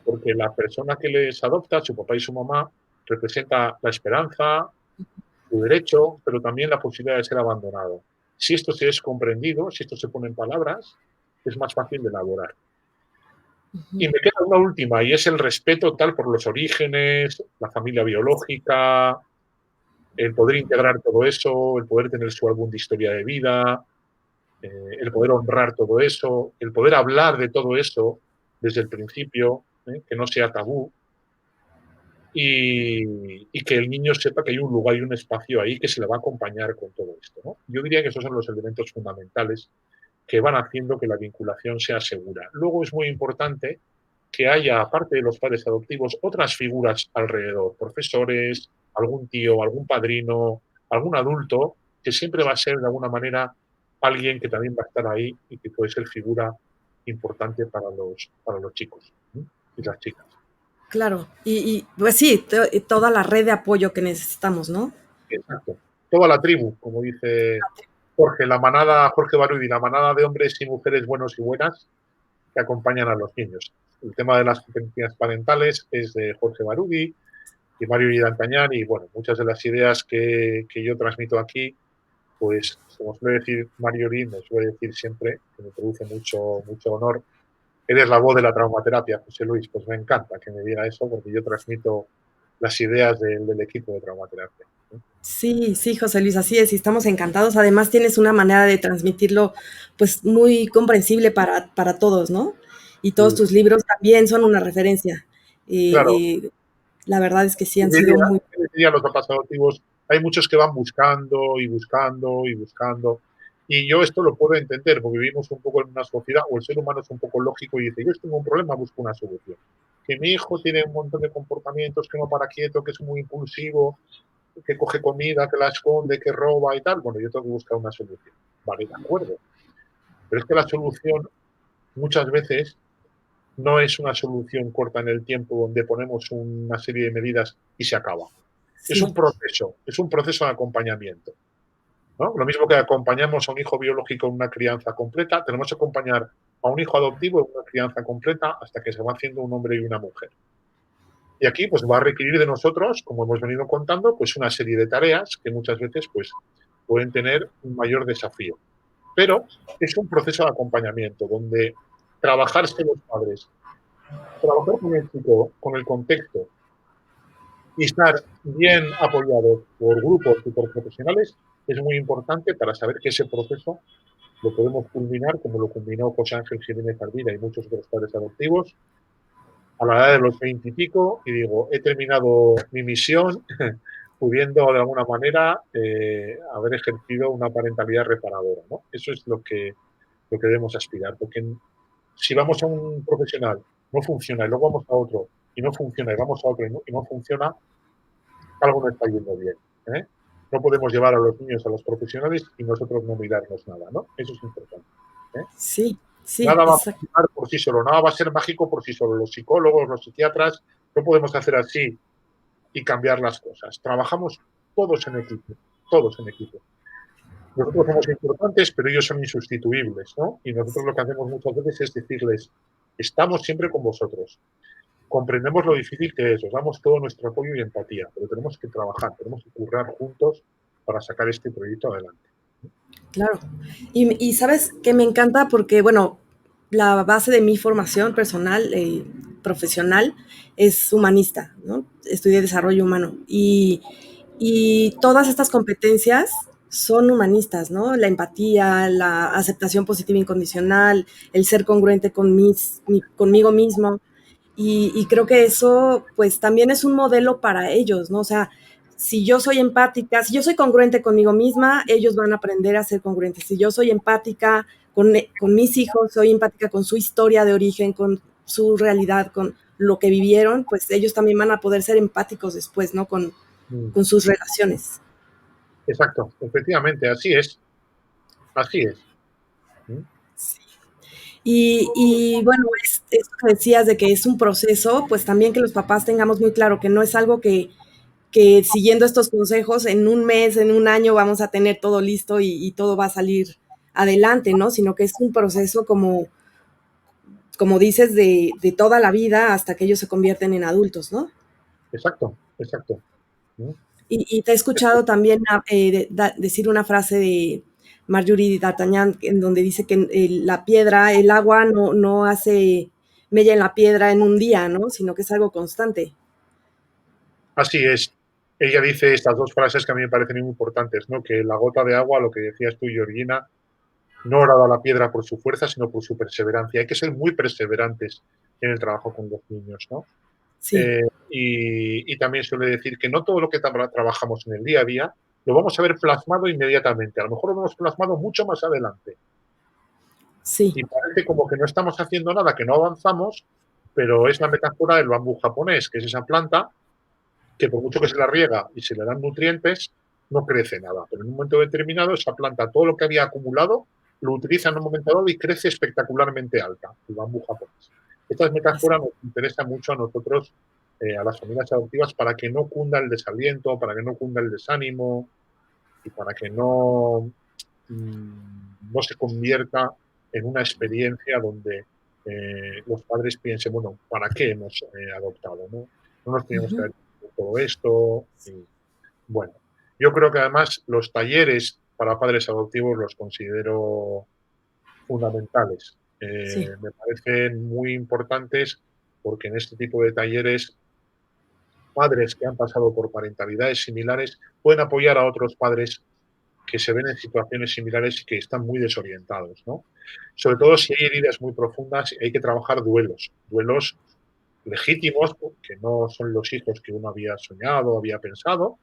porque la persona que les adopta, su papá y su mamá, representa la esperanza, su derecho, pero también la posibilidad de ser abandonado. Si esto se es comprendido, si esto se pone en palabras, es más fácil de elaborar. Y me queda una última, y es el respeto tal por los orígenes, la familia biológica, el poder integrar todo eso, el poder tener su álbum de historia de vida, el poder honrar todo eso, el poder hablar de todo eso desde el principio, que no sea tabú, y que el niño sepa que hay un lugar y un espacio ahí que se le va a acompañar con todo esto, ¿no? Yo diría que esos son los elementos fundamentales que van haciendo que la vinculación sea segura. Luego es muy importante que haya, aparte de los padres adoptivos, otras figuras alrededor, profesores, algún tío, algún padrino, algún adulto, que siempre va a ser de alguna manera alguien que también va a estar ahí y que puede ser figura importante para los chicos, ¿sí? Y las chicas. Claro. Pues sí, toda la red de apoyo que necesitamos, ¿no? Exacto. Toda la tribu, como dice Jorge, la manada, Jorge Barudi, la manada de hombres y mujeres buenos y buenas, que acompañan a los niños. El tema de las competencias parentales es de Jorge Barudi y Mario D'Artagnan, y bueno, muchas de las ideas que yo transmito aquí, pues como suele decir Mario Lee, me suele decir siempre, que me produce mucho honor, eres la voz de la traumaterapia, José Luis. Pues me encanta que me diga eso, porque yo transmito las ideas del equipo de traumaterapia. Sí, sí, José Luis, así es, y estamos encantados. Además, tienes una manera de transmitirlo, pues, muy comprensible para todos, ¿no? Y todos Y, tus libros también son una referencia. claro, La verdad es que sí yo han sido muy. diría los zapatos adoptivos, hay muchos que van buscando y buscando y buscando. Y yo esto lo puedo entender, porque vivimos un poco en una sociedad, o el ser humano es un poco lógico y dice, yo tengo un problema, busco una solución. Que mi hijo tiene un montón de comportamientos, que no para quieto, que es muy impulsivo, que coge comida, que la esconde, que roba y tal. Bueno, yo tengo que buscar una solución. Vale, de acuerdo. Pero es que la solución muchas veces no es una solución corta en el tiempo donde ponemos una serie de medidas y se acaba. Sí, Es un proceso de acompañamiento. ¿No? Lo mismo que acompañamos a un hijo biológico en una crianza completa, tenemos que acompañar a un hijo adoptivo en una crianza completa hasta que se va haciendo un hombre y una mujer. Y aquí pues va a requerir de nosotros, como hemos venido contando, pues una serie de tareas que muchas veces pues pueden tener un mayor desafío. Pero es un proceso de acompañamiento donde trabajarse los padres, trabajar con el chico, con el contexto y estar bien apoyados por grupos y por profesionales es muy importante para saber que ese proceso lo podemos culminar como lo culminó José Ángel Jiménez Arvida y muchos otros padres adoptivos a la edad de los 20 y pico y digo, he terminado mi misión pudiendo de alguna manera haber ejercido una parentalidad reparadora, ¿no? Eso es lo que debemos aspirar, porque si vamos a un profesional, no funciona, y luego vamos a otro, y no funciona, y vamos a otro, y no funciona, algo no está yendo bien. ¿Eh? No podemos llevar a los niños a los profesionales y nosotros no mirarnos nada, ¿no? Eso es importante. ¿Eh? sí, sí, Nada va a exacto. funcionar por sí solo, nada va a ser mágico por sí solo. Los psicólogos, los psiquiatras, no podemos hacer así y cambiar las cosas. Trabajamos todos en equipo, todos en equipo. Nosotros somos importantes, pero ellos son insustituibles, ¿no? Y nosotros lo que hacemos muchas veces es decirles, estamos siempre con vosotros, comprendemos lo difícil que es, os damos todo nuestro apoyo y empatía, pero tenemos que trabajar, tenemos que currar juntos para sacar este proyecto adelante. Claro. Y sabes que me encanta porque, bueno, la base de mi formación personal, profesional, es humanista, ¿no? Estudié desarrollo humano y todas estas competencias son humanistas, ¿no? La empatía, la aceptación positiva incondicional, el ser congruente conmigo mismo. Y creo que eso, pues también es un modelo para ellos, ¿no? O sea, si yo soy empática, si yo soy congruente conmigo misma, ellos van a aprender a ser congruentes. Si yo soy empática con mis hijos, soy empática con su historia de origen, con su realidad, con lo que vivieron, pues ellos también van a poder ser empáticos después, ¿no? Mm, Con sus relaciones. exacto, efectivamente, así es. ¿Mm? Y bueno, esto que decías de que es un proceso, pues también que los papás tengamos muy claro que no es algo que siguiendo estos consejos en un mes, en un año vamos a tener todo listo y todo va a salir adelante, ¿no? Sino que es un proceso como dices, de toda la vida hasta que ellos se convierten en adultos, ¿no? Exacto, exacto. ¿Mm? Y te he escuchado también decir una frase de Marjorie D'Artagnan en donde dice que la piedra, el agua no hace mella en la piedra en un día, ¿no? Sino que es algo constante. Así es. Ella dice estas dos frases que a mí me parecen muy importantes, ¿no? Que la gota de agua, lo que decías tú, Georgina, no oraba la piedra por su fuerza, sino por su perseverancia. Hay que ser muy perseverantes en el trabajo con los niños, ¿no? Sí, Eh, y también suele decir que no todo lo que trabajamos en el día a día lo vamos a ver plasmado inmediatamente. A lo mejor lo hemos plasmado mucho más adelante. sí, Y parece como que no estamos haciendo nada, que no avanzamos, pero es la metáfora del bambú japonés, que es esa planta que por mucho que se la riega y se le dan nutrientes, no crece nada. Pero en un momento determinado, esa planta, todo lo que había acumulado, lo utiliza en un momento dado y crece espectacularmente alta, el bambú japonés. Esta metáfora nos interesa mucho a nosotros, a las familias adoptivas, para que no cunda el desaliento, para que no cunda el desánimo y para que no se convierta en una experiencia donde los padres piensen, bueno, ¿para qué hemos adoptado? No nos teníamos que Ujú. haber hecho todo esto. Y, bueno, yo creo que además los talleres para padres adoptivos los considero fundamentales. Sí, Me parecen muy importantes porque en este tipo de talleres padres que han pasado por parentalidades similares pueden apoyar a otros padres que se ven en situaciones similares y que están muy desorientados, ¿no? Sobre todo si hay heridas muy profundas, hay que trabajar duelos legítimos, que no son los hijos que uno había soñado, había pensado,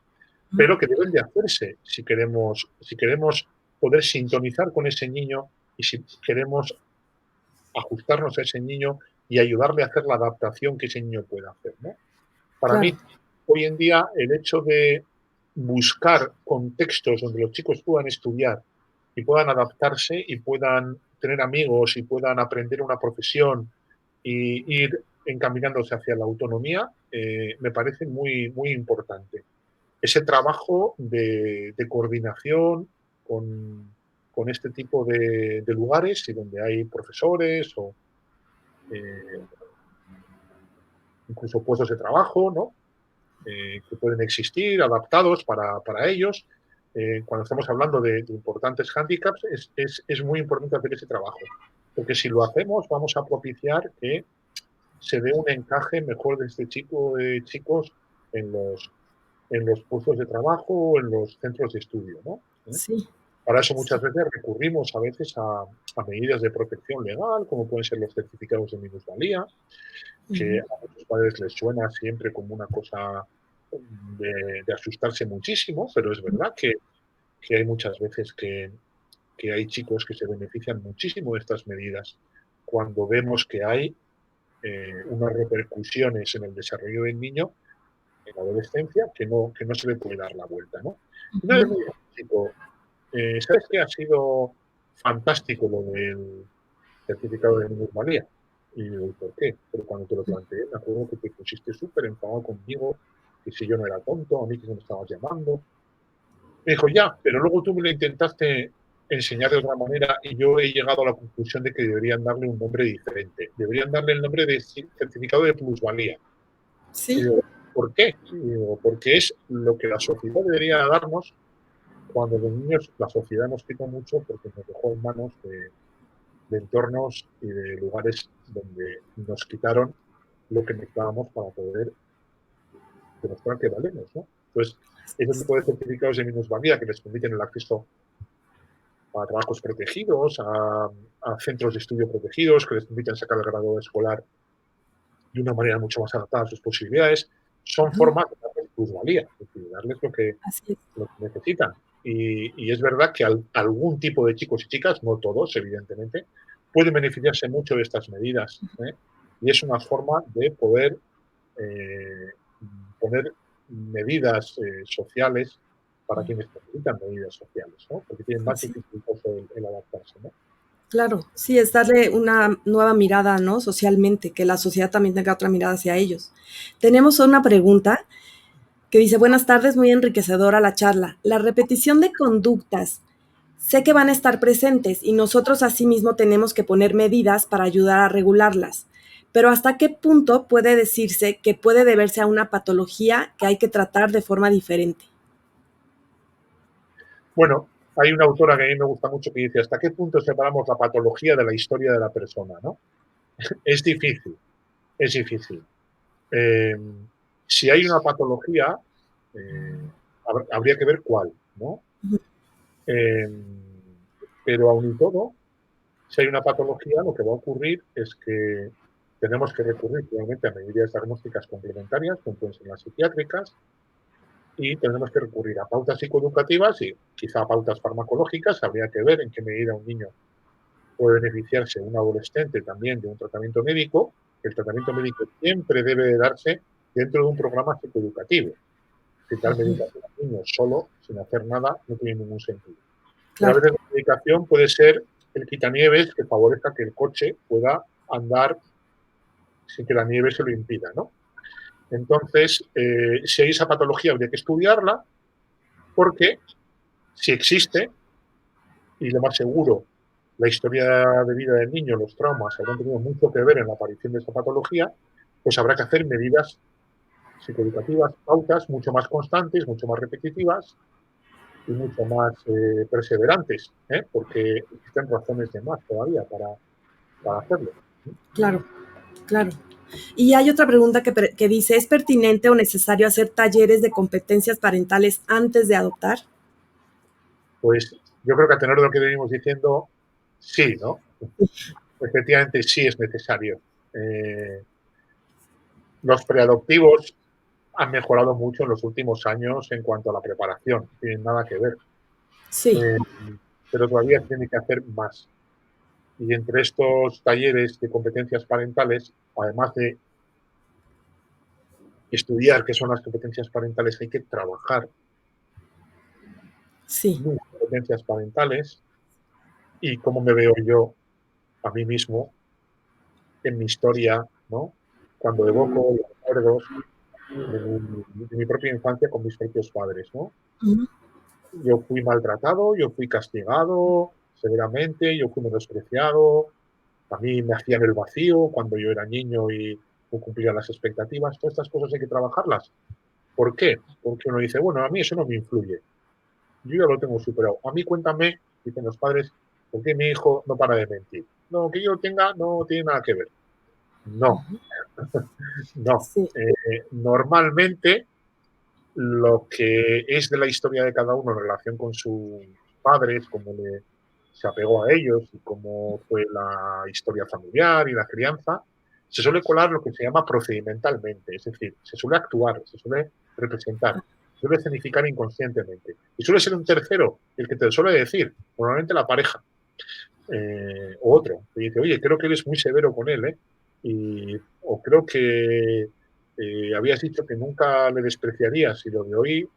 ujú, pero que deben de hacerse si queremos poder sintonizar con ese niño y si queremos ajustarnos a ese niño y ayudarle a hacer la adaptación que ese niño pueda hacer, ¿no? Para claro, mí, hoy en día, el hecho de buscar contextos donde los chicos puedan estudiar y puedan adaptarse y puedan tener amigos y puedan aprender una profesión y ir encaminándose hacia la autonomía, me parece muy, muy importante. Ese trabajo de coordinación con este tipo de lugares y donde hay profesores o eh, incluso puestos de trabajo, ¿no? Que pueden existir, adaptados para ellos. Cuando estamos hablando de importantes handicaps, es muy importante hacer ese trabajo, porque si lo hacemos vamos a propiciar que se dé un encaje mejor de este chico de chicos en los puestos de trabajo o en los centros de estudio, ¿no? sí, Para eso muchas sí. veces recurrimos a veces a medidas de protección legal, como pueden ser los certificados de minusvalía, que Ujú, a muchos padres les suena siempre como una cosa de asustarse muchísimo, pero es verdad que hay muchas veces que hay chicos que se benefician muchísimo de estas medidas cuando vemos que hay unas repercusiones en el desarrollo del niño en la adolescencia que no se le puede dar la vuelta, ¿no? Entonces ujú, me dijo, chico, ¿sabes qué ha sido fantástico lo del certificado de minusvalía? Y digo, ¿y por qué? Pero cuando te lo planteé, me acuerdo que te pusiste súper enfadado conmigo, que si yo no era tonto, a mí que me estabas llamando. Me dijo, ya, pero luego tú me lo intentaste enseñar de otra manera y yo he llegado a la conclusión de que deberían darle un nombre diferente. Deberían darle el nombre de certificado de plusvalía. Y sí, digo, ¿por qué? Y digo, porque es lo que la sociedad debería darnos cuando los niños, la sociedad nos quita mucho porque nos dejó en manos de entornos y de lugares donde nos quitaron lo que necesitábamos para poder demostrar que valemos, ¿no? Entonces, ese tipo de certificados de minusvalía que les permiten el acceso a trabajos protegidos, a centros de estudio protegidos, que les permiten sacar el grado escolar de una manera mucho más adaptada a sus posibilidades, son ujú, formas de darles plusvalía, es decir, darles así es. lo que necesitan. Y es verdad que algún tipo de chicos y chicas, no todos, evidentemente, pueden beneficiarse mucho de estas medidas. Y es una forma de poder eh, poner medidas sociales para quienes necesitan medidas sociales, ¿no? Porque tienen más Sí, dificultad el adaptarse, ¿no? claro, sí, es darle una nueva mirada, ¿no? Socialmente, que la sociedad también tenga otra mirada hacia ellos. Tenemos una pregunta que dice, buenas tardes, muy enriquecedora la charla. La repetición de conductas, sé que van a estar presentes y nosotros asimismo tenemos que poner medidas para ayudar a regularlas. Pero ¿hasta qué punto puede decirse que puede deberse a una patología que hay que tratar de forma diferente? Bueno, hay una autora que a mí me gusta mucho que dice, ¿hasta qué punto separamos la patología de la historia de la persona, ¿no? Es difícil, es difícil. Eh, si hay una patología, eh, habría que ver cuál, ¿no? Eh, pero aún y todo, si hay una patología, lo que va a ocurrir es que tenemos que recurrir finalmente a medidas diagnósticas complementarias, como pueden ser las psiquiátricas, y tenemos que recurrir a pautas psicoeducativas y quizá a pautas farmacológicas. Habría que ver en qué medida un niño puede beneficiarse, un adolescente también, de un tratamiento médico. El tratamiento médico siempre debe de darse dentro de un programa psicoeducativo. Si dar medicación al niño solo, sin hacer nada, no tiene ningún sentido. Pero a Claro, veces la medicación puede ser el quitanieves que favorezca que el coche pueda andar sin que la nieve se lo impida, ¿no? Entonces, si hay esa patología, habría que estudiarla, porque si existe, y lo más seguro, la historia de vida del niño, los traumas, habrán tenido mucho que ver en la aparición de esta patología, pues habrá que hacer medidas psicoeducativas, pautas mucho más constantes, mucho más repetitivas y mucho más perseverantes, porque existen razones de más todavía para hacerlo. Claro, claro. Y hay otra pregunta que dice, ¿es pertinente o necesario hacer talleres de competencias parentales antes de adoptar? Pues yo creo que a tenor de lo que venimos diciendo, sí, ¿no? Efectivamente sí es necesario. Los preadoptivos han mejorado mucho en los últimos años en cuanto a la preparación, no tienen nada que ver, Sí, eh, pero todavía se tiene que hacer más. Y entre estos talleres de competencias parentales, además de estudiar qué son las competencias parentales, hay que trabajar sí. mis competencias parentales y cómo me veo yo a mí mismo en mi historia, ¿no? Cuando evoco los recuerdos de mi propia infancia con mis propios padres, ¿no? Ujú. Yo fui maltratado, yo fui castigado severamente, yo fui menospreciado, a mí me hacían el vacío cuando yo era niño y no cumplía las expectativas. Todas estas cosas hay que trabajarlas. ¿Por qué? Porque uno dice, bueno, a mí eso no me influye. Yo ya lo tengo superado. A mí cuéntame, dicen los padres, por qué mi hijo no para de mentir. No, que yo tenga no tiene nada que ver. No, no. Sí. Normalmente lo que es de la historia de cada uno en relación con sus padres, cómo se apegó a ellos y cómo fue la historia familiar y la crianza, se suele colar lo que se llama procedimentalmente, es decir, se suele actuar, se suele representar, se suele escenificar inconscientemente. Y suele ser un tercero el que te lo suele decir, normalmente la pareja o otro, que dice, oye, creo que eres muy severo con él, ¿eh? O creo que habías dicho que nunca le despreciarías y lo de hoy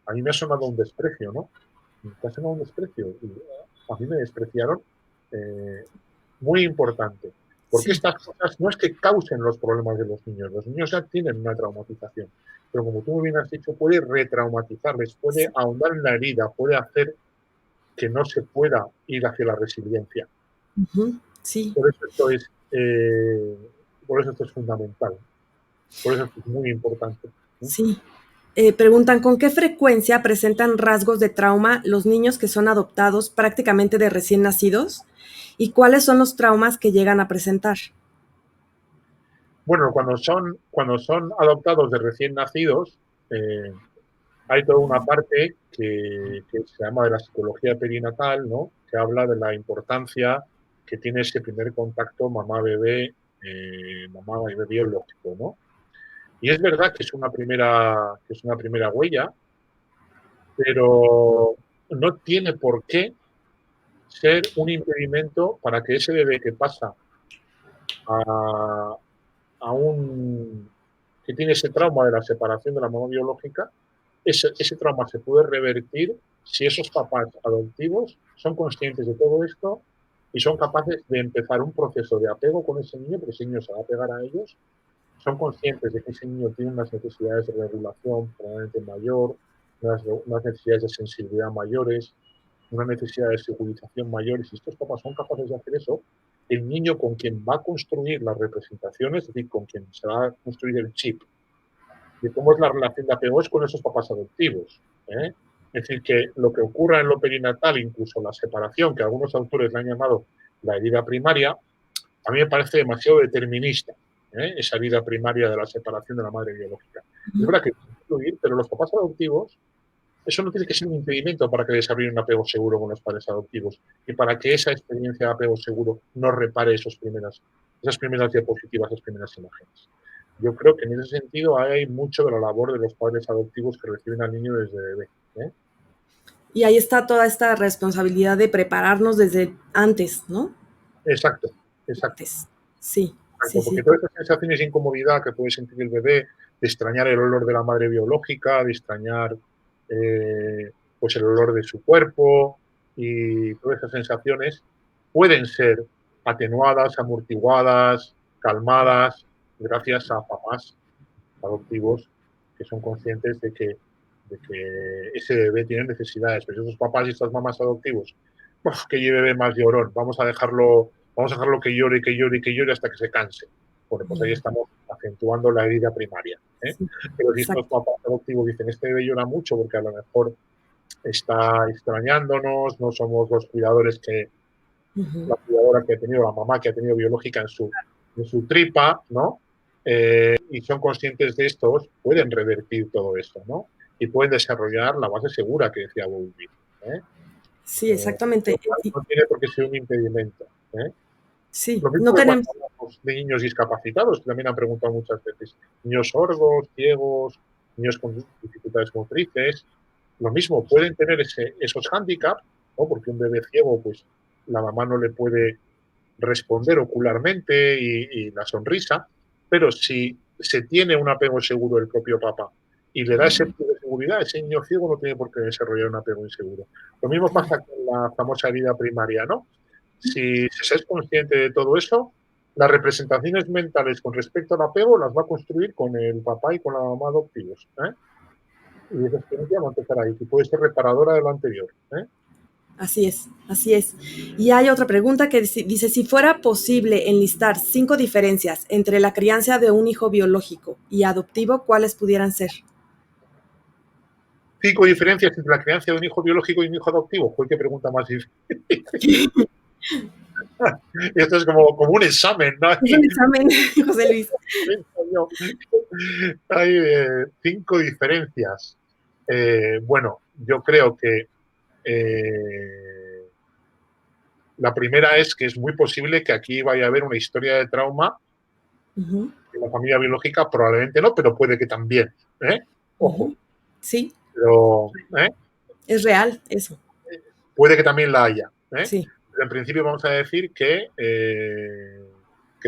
a mí me ha sonado un desprecio, ¿no? ¿Te ha sonado un desprecio? Y a mí me despreciaron eh, muy importante. Porque Sí, estas cosas no es que causen los problemas de los niños ya tienen una traumatización, pero como tú muy bien has dicho, puede retraumatizarles, puede sí. ahondar en la herida, puede hacer que no se pueda ir hacia la resiliencia. Ujú. Sí, Por eso esto es, por eso esto es fundamental, por eso esto es muy importante. ¿No? sí. Preguntan, ¿con qué frecuencia presentan rasgos de trauma los niños que son adoptados prácticamente de recién nacidos? ¿Y cuáles son los traumas que llegan a presentar? Bueno, cuando son adoptados de recién nacidos, hay toda una parte que se llama de la psicología perinatal, ¿no? Que habla de la importancia que tiene ese primer contacto mamá-bebé, mamá-bebé biológico, ¿no? Y es verdad que es una primera huella, pero no tiene por qué ser un impedimento para que ese bebé que pasa a, a un que tiene ese trauma de la separación de la mamá biológica, ese trauma se puede revertir si esos papás adoptivos son conscientes de todo esto y son capaces de empezar un proceso de apego con ese niño, porque ese niño se va a pegar a ellos, son conscientes de que ese niño tiene unas necesidades de regulación probablemente mayor, unas necesidades de sensibilidad mayores, una necesidad de securización mayor, y si estos papás son capaces de hacer eso, el niño con quien va a construir las representaciones, es decir, con quien se va a construir el chip de cómo es la relación de apego es con esos papás adoptivos. ¿eh? Es decir, que lo que ocurra en lo perinatal, incluso la separación, que algunos autores le han llamado la herida primaria, a mí me parece demasiado determinista, esa herida primaria de la separación de la madre biológica. Es verdad que puede influir, pero los papás adoptivos, eso no tiene que ser un impedimento para que desarrollen un apego seguro con los padres adoptivos y para que esa experiencia de apego seguro no repare esas primeras diapositivas, esas primeras imágenes. Yo creo que en ese sentido hay mucho de la labor de los padres adoptivos que reciben al niño desde bebé. ¿eh? Y ahí está toda esta responsabilidad de prepararnos desde antes, ¿no? Exacto, exacto, Antes. Sí, sí, exacto, sí. porque todas esas sensaciones de incomodidad que puede sentir el bebé, de extrañar el olor de la madre biológica, de extrañar pues el olor de su cuerpo y todas esas sensaciones pueden ser atenuadas, amortiguadas, calmadas gracias a papás adoptivos que son conscientes de que ese bebé tiene necesidades. Pero esos papás y estas mamás adoptivos "Uf, que lleve más llorón, vamos a dejarlo que llore, que llore, que llore hasta que se canse". Bueno, pues ahí Mm, estamos acentuando la herida primaria, ¿eh? sí, Pero si estos exacto. papás adoptivos dicen: "Este bebé llora mucho porque a lo mejor está extrañándonos, no somos los cuidadores que Ujú. la cuidadora que ha tenido, la mamá que ha tenido biológica en su tripa, ¿no? Y son conscientes de estos, pueden revertir todo esto, ¿no? Y pueden desarrollar la base segura que decía Bowlby, ¿eh? Sí, Lo exactamente. cual Y no tiene por qué ser un impedimento, ¿eh? sí, Lo mismo no que cuando tenemos hablamos de niños discapacitados, que también han preguntado muchas veces, niños sordos, ciegos, niños con dificultades motrices, lo mismo, pueden tener esos hándicaps, ¿no? Porque un bebé ciego, pues la mamá no le puede responder ocularmente y la sonrisa, pero si se tiene un apego seguro del propio papá y le da ese plus de seguridad, ese niño ciego no tiene por qué desarrollar un apego inseguro. Lo mismo claro. pasa con la famosa herida primaria, ¿no? Si se es consciente de todo eso, las representaciones mentales con respecto al apego las va a construir con el papá y con la mamá adoptivos, ¿eh? Y esa experiencia va a empezar ahí, que puede ser reparadora de lo anterior, ¿eh? Así es, así es. Y hay otra pregunta que dice, si fuera posible enlistar 5 diferencias entre la crianza de un hijo biológico y adoptivo, ¿cuáles pudieran ser? 5 diferencias entre la crianza de un hijo biológico y un hijo adoptivo. Joder, qué pregunta más difícil. Esto es como un examen, ¿no? Es un examen, José Luis. Hay 5 diferencias. Bueno, yo creo que la primera es que es muy posible que aquí vaya a haber una historia de trauma Ujú, en la familia biológica, probablemente no, pero puede que también. ¿Eh? Ojo, ujú. Sí, pero es real eso. puede que también la haya. Sí. Pero en principio vamos a decir que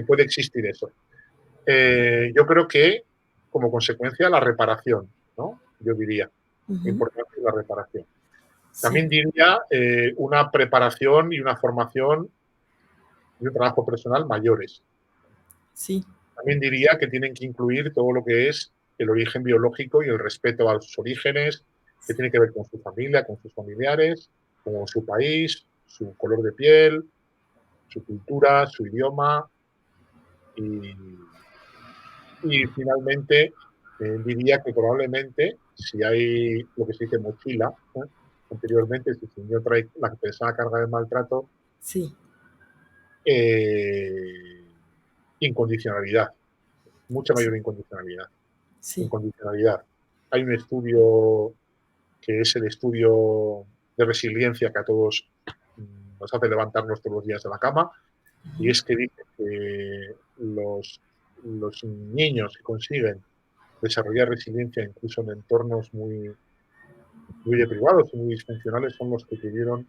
puede existir eso. Yo creo que como consecuencia la reparación, ¿no? Yo diría, Ujú, importante la reparación. sí, También diría una preparación y una formación y un trabajo personal mayores. sí, También diría que tienen que incluir todo lo que es el origen biológico y el respeto a sus orígenes, que tiene que ver con su familia, con sus familiares, con su país, su color de piel, su cultura, su idioma y, y finalmente diría que probablemente si hay lo que se dice mochila, anteriormente si el niño trae la pesada carga de maltrato, sí, eh, incondicionalidad, mucha sí, mayor incondicionalidad. sí. Incondicionalidad. Hay un estudio que es el estudio de resiliencia que a todos nos hace levantarnos todos los días de la cama, y es que dice que los niños que consiguen desarrollar resiliencia incluso en entornos muy deprivados y muy disfuncionales son los que tuvieron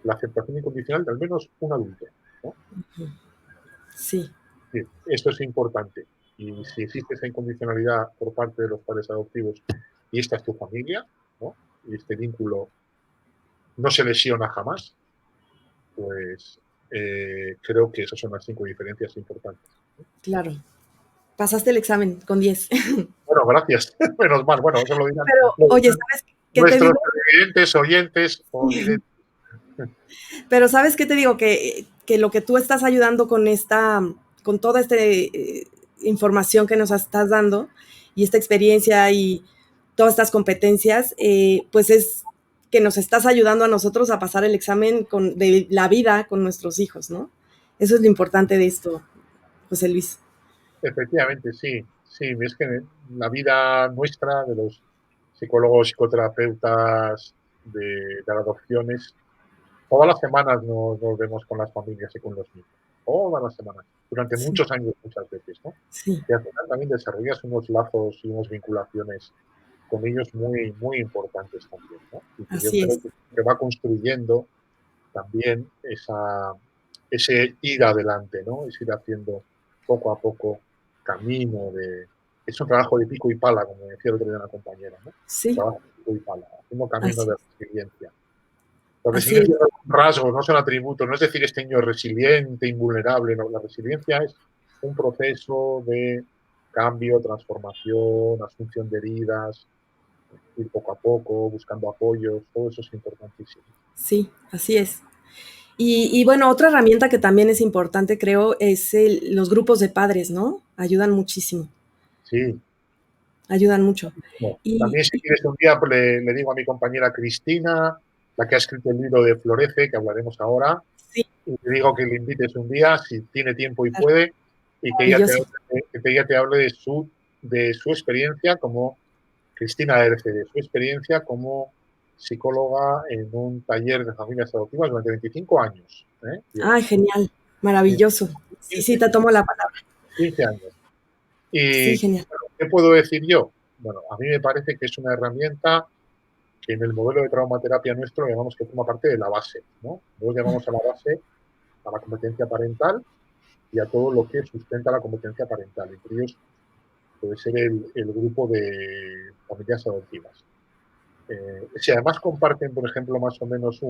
la aceptación incondicional de al menos un adulto, ¿no? Sí, Sí, esto es importante. Y si existe esa incondicionalidad por parte de los padres adoptivos y esta es tu familia, ¿no? Y este vínculo no se lesiona jamás, pues creo que esas son las 5 diferencias importantes. claro. Pasaste el examen con 10. Bueno, gracias. Menos mal. Bueno, eso lo dirán, Pero, lo oye, dirán ¿sabes qué te nuestros digo? televidentes, oyentes o videntes. Pero ¿sabes qué te digo? Que lo que tú estás ayudando con con toda esta información que nos estás dando y esta experiencia y todas estas competencias, pues es que nos estás ayudando a nosotros a pasar el examen de la vida con nuestros hijos, ¿no? Eso es lo importante de esto, José Luis. Efectivamente, sí. Sí, es que la vida nuestra, de los psicólogos, psicoterapeutas, de las adopciones, todas las semanas nos vemos con las familias y con los niños. Todas las semanas. Durante Sí, muchos años, muchas veces, ¿no? sí, Y al final también desarrollas unos lazos y unas vinculaciones con ellos muy, muy importantes también, ¿no? Y que yo así creo es. que va construyendo también ese ir adelante, ¿no? Es ir haciendo poco a poco camino de... Es un trabajo de pico y pala, como decía el otro día una compañera, ¿no? Sí, Trabajo de pico y pala, haciendo camino así de es. resiliencia. La Así es. resiliencia no son rasgos, no son atributos, no es decir este niño es resiliente, invulnerable, no. La resiliencia es un proceso de cambio, transformación, asunción de heridas, ir poco a poco, buscando apoyos, todo eso es importantísimo. Sí, así es. Y bueno, otra herramienta que también es importante, creo, es los grupos de padres, ¿no? Ayudan muchísimo, Sí. ayudan mucho. Bueno, Y también si quieres un día pues, le digo a mi compañera Cristina, la que ha escrito el libro de Florece, que hablaremos ahora, sí, y te digo que le invites un día, si tiene tiempo y claro, puede, y maravilloso. que ella te hable de su experiencia como Cristina Erce, de su experiencia como psicóloga en un taller de familias adoptivas durante 25 años. Lleva Ay, genial, maravilloso. Sí, 15, sí, te tomo la palabra. 15 años. Sí, ¿Y genial. qué puedo decir yo? Bueno, a mí me parece que es una herramienta que en el modelo de traumaterapia nuestro llamamos que forma parte de la base, ¿no? Luego llamamos a la base a la competencia parental y a todo lo que sustenta la competencia parental. Entre ellos puede ser el grupo de familias adoptivas. Si además comparten, por ejemplo, más o menos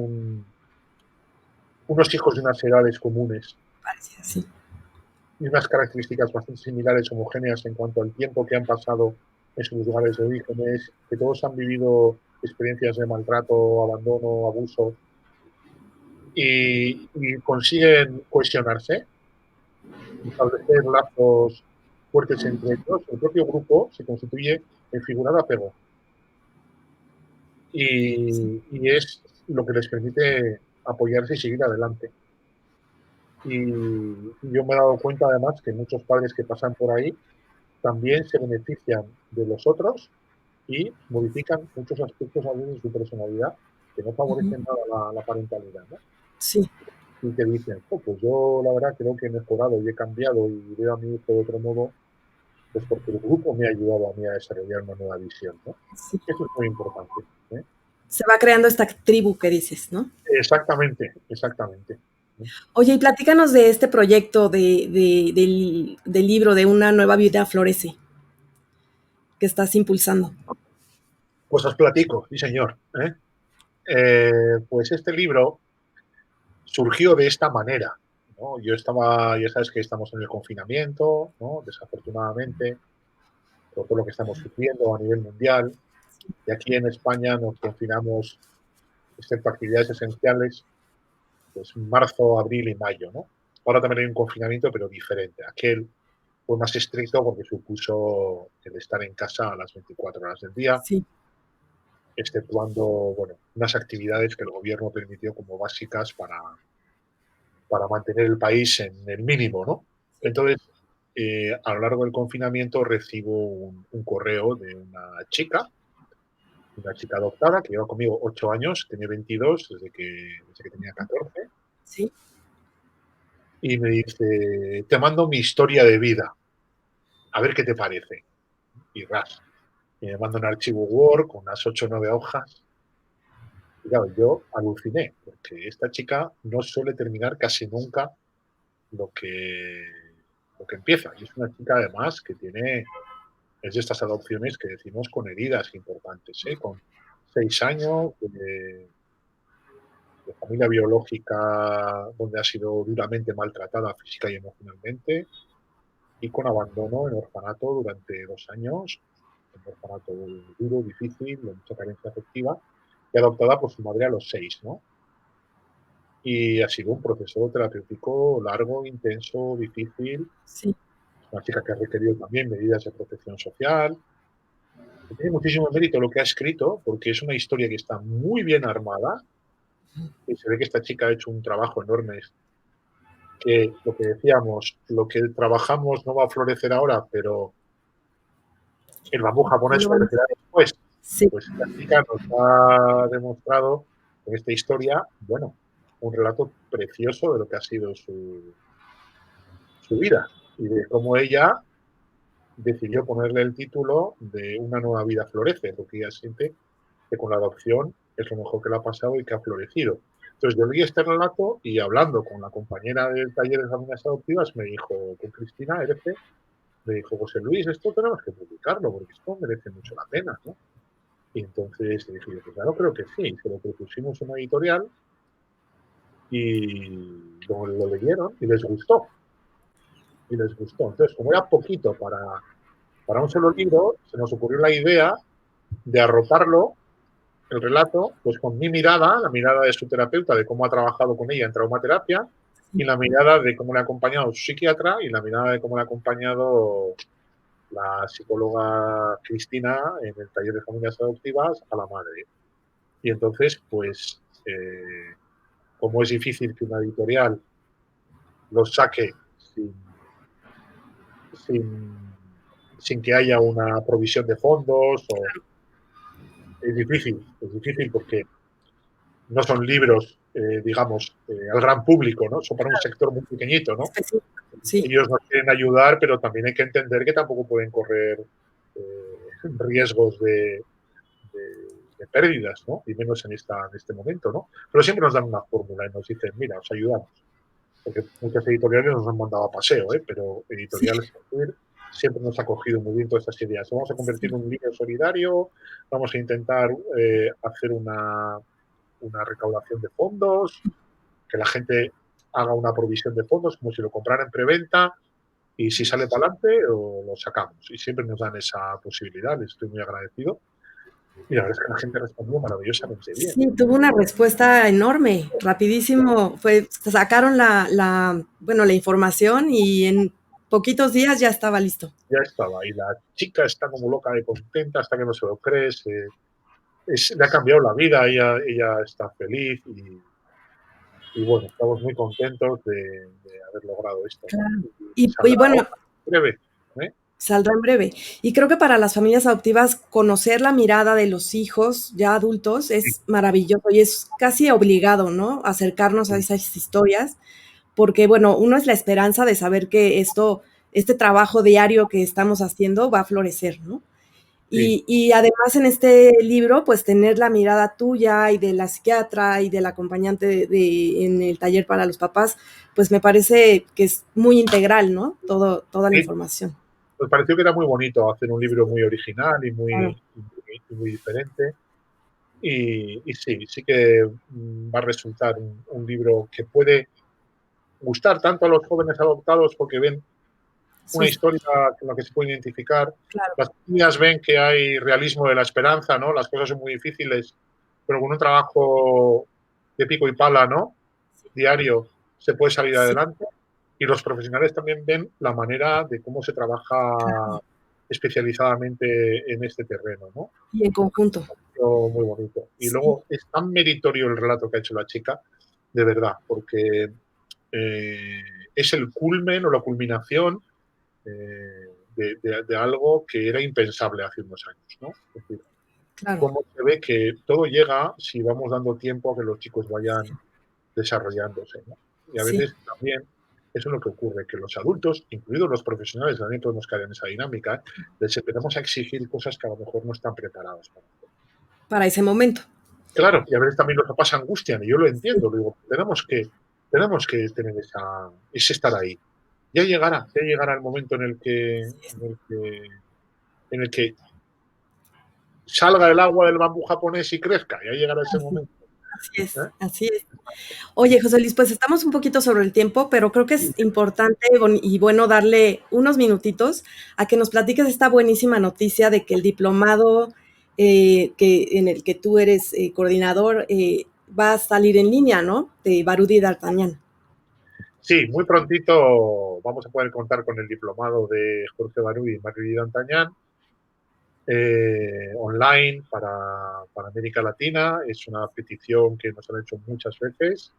unos hijos de unas edades comunes Parecía así. y unas características bastante similares, homogéneas en cuanto al tiempo que han pasado en sus lugares de orígenes, que todos han vivido experiencias de maltrato, abandono, abuso, y consiguen cohesionarse, establecer lazos fuertes entre ellos, el propio grupo se constituye en figura de apego y es lo que les permite apoyarse y seguir adelante. Y yo me he dado cuenta además que muchos padres que pasan por ahí también se benefician de los otros y modifican muchos aspectos a veces de su personalidad que no Ujú. favorecen nada la parentalidad, ¿no? Sí, Y te dicen, oh, pues yo la verdad creo que he mejorado y he cambiado y veo a mi hijo de otro modo, pues porque el grupo me ha ayudado a mí a desarrollar una nueva visión, ¿no? sí. Eso es muy importante. ¿Eh? Se va creando esta tribu que dices, ¿no? Exactamente, exactamente. Oye, y platícanos de este proyecto del libro de Una nueva vida florece que estás impulsando. Pues os platico, sí señor. Pues este libro surgió de esta manera, ¿no? Yo estaba, ya sabes que estamos en el confinamiento, ¿no? Desafortunadamente, por todo lo que estamos sufriendo a nivel mundial, y aquí en España nos confinamos, excepto actividades esenciales, pues marzo, abril y mayo, ¿no? Ahora también hay un confinamiento, pero diferente. Aquel fue más estricto porque supuso el estar en casa a las 24 horas del día, Sí, exceptuando, bueno, unas actividades que el gobierno permitió como básicas para mantener el país en el mínimo, ¿no? sí, Entonces, a lo largo del confinamiento recibo un correo de una chica adoptada que lleva conmigo 8 años, tiene 22 desde que tenía 14, sí. y me dice, te mando mi historia de vida, a ver qué te parece. Y ras, y me manda un archivo Word con unas 8 o 9 hojas. Y claro, yo aluciné, porque esta chica no suele terminar casi nunca lo que, lo que empieza. Y es una chica además que es de estas adopciones que decimos con heridas importantes, ¿eh? Con 6 años de familia biológica donde ha sido duramente maltratada física y emocionalmente, y con abandono en orfanato durante 2 años, un orfanato duro, difícil, de mucha carencia afectiva, y adoptada por su madre a los 6, ¿no? Y ha sido un proceso terapéutico largo, intenso, difícil. Sí, Es una chica que ha requerido también medidas de protección social. Y tiene muchísimo mérito lo que ha escrito, porque es una historia que está muy bien armada, y se ve que esta chica ha hecho un trabajo enorme, que lo que decíamos, lo que trabajamos no va a florecer ahora, pero el bambú ahí japonés lo vamos. florecerá después. Sí, Pues esta chica nos ha demostrado en esta historia, bueno, un relato precioso de lo que ha sido su vida y de cómo ella decidió ponerle el título de Una nueva vida florece, porque ella siente que con la adopción es lo mejor que le ha pasado y que ha florecido. Entonces yo leí este relato y hablando con la compañera del taller de familias adoptivas me dijo, con Cristina Erce, me dijo, José Luis, esto tenemos que publicarlo porque esto merece mucho la pena, ¿no? Y entonces dije, pues claro, creo que sí. Se lo propusimos en una editorial y lo leyeron y les gustó. Y les gustó. Entonces, como era poquito para un solo libro, se nos ocurrió la idea de arroparlo el relato, pues con mi mirada, la mirada de su terapeuta, de cómo ha trabajado con ella en traumaterapia, y la mirada de cómo le ha acompañado su psiquiatra y la mirada de cómo le ha acompañado la psicóloga Cristina en el taller de familias adoptivas a la madre. Y entonces, pues, como es difícil que una editorial los saque sin, sin, sin que haya una provisión de fondos, o es difícil porque no son libros, digamos, al gran público, ¿no? Son para un sector muy pequeñito, ¿no? Específico, sí. Ellos nos quieren ayudar, pero también hay que entender que tampoco pueden correr riesgos de pérdidas, ¿no? Y menos en este momento, ¿no? Pero siempre nos dan una fórmula y nos dicen, mira, os ayudamos. Porque muchas editoriales nos han mandado a paseo, ¿eh? Pero Sí, Editoriales siempre nos ha cogido muy bien todas estas ideas. Vamos a convertir sí. un libro solidario, vamos a intentar hacer una recaudación de fondos, que la gente haga una provisión de fondos como si lo comprara en preventa y si sale para adelante o lo sacamos. Y siempre nos dan esa posibilidad, les estoy muy agradecido. Y la verdad es que la gente respondió maravillosamente bien. Sí, tuvo una respuesta enorme, rapidísimo. Sacaron bueno, la información y en poquitos días ya estaba listo. Ya estaba. Y la chica está como loca y contenta hasta que no se lo crees. Le ha cambiado la vida, ella está feliz y bueno, estamos muy contentos de haber logrado esto, ¿no? Claro. Y Y saldrá bueno, ahora, breve, ¿eh? saldrá en breve. Y creo que para las familias adoptivas conocer la mirada de los hijos ya adultos Sí, es maravilloso y es casi obligado, ¿no? Acercarnos a sí, esas historias, porque bueno, uno es la esperanza de saber que este trabajo diario que estamos haciendo va a florecer, ¿no? sí. Y además en este libro, pues tener la mirada tuya y de la psiquiatra y del acompañante en el taller para los papás, pues me parece que es muy integral, ¿no? Toda la Sí, información. nos pareció que era muy bonito hacer un libro muy original Claro, y muy diferente. Y sí, sí que va a resultar un libro que puede gustar tanto a los jóvenes adoptados porque ven una sí, historia con la que se puede identificar. claro, Las niñas ven que hay realismo de la esperanza, ¿no? Las cosas son muy difíciles, pero con un trabajo de pico y pala, ¿no? Diario se puede salir sí, adelante. Y los profesionales también ven la manera de cómo se trabaja claro. especializadamente en este terreno, ¿no? Y en conjunto. Muy bonito. Y Sí, luego es tan meritorio el relato que ha hecho la chica, de verdad, porque eh, es el culmen o la culminación de algo que era impensable hace unos años, ¿no? Es decir, claro. cómo se ve que todo llega si vamos dando tiempo a que los chicos vayan desarrollándose, ¿no? Y a Sí, veces también eso es lo que ocurre, que los adultos, incluidos los profesionales, también podemos caer en esa dinámica, les empezamos a exigir cosas que a lo mejor no están preparados para hacer. para ese momento. Claro, y a veces también los papás angustian, y yo lo Sí, entiendo, digo, tenemos que tener ese estar ahí. Ya llegará el momento en el que salga el agua del bambú japonés y crezca, ya llegará ese así, momento. así es, ¿Eh? así es. Oye, José Luis, pues estamos un poquito sobre el tiempo, pero creo que es importante y bueno darle unos minutitos a que nos platiques esta buenísima noticia de que el diplomado en el que tú eres coordinador va a salir en línea, ¿no? De Barudi y D'Artagnan. Sí, muy prontito vamos a poder contar con el diplomado de Jorge Barú y Marguerite Antañán online para América Latina. Es una petición que nos han hecho muchas veces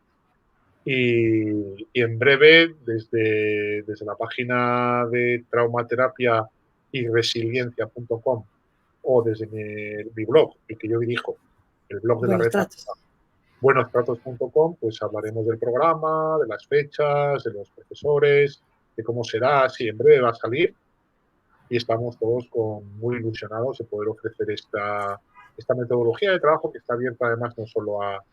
y en breve desde la página de traumaterapia y resiliencia.com o desde mi blog, el que yo dirijo, el blog de la Buenos red tratos. buenostratos.com, pues hablaremos del programa, de las fechas, de los profesores, de cómo será, si en breve va a salir y estamos todos muy ilusionados de poder ofrecer esta metodología de trabajo que está abierta además no solo a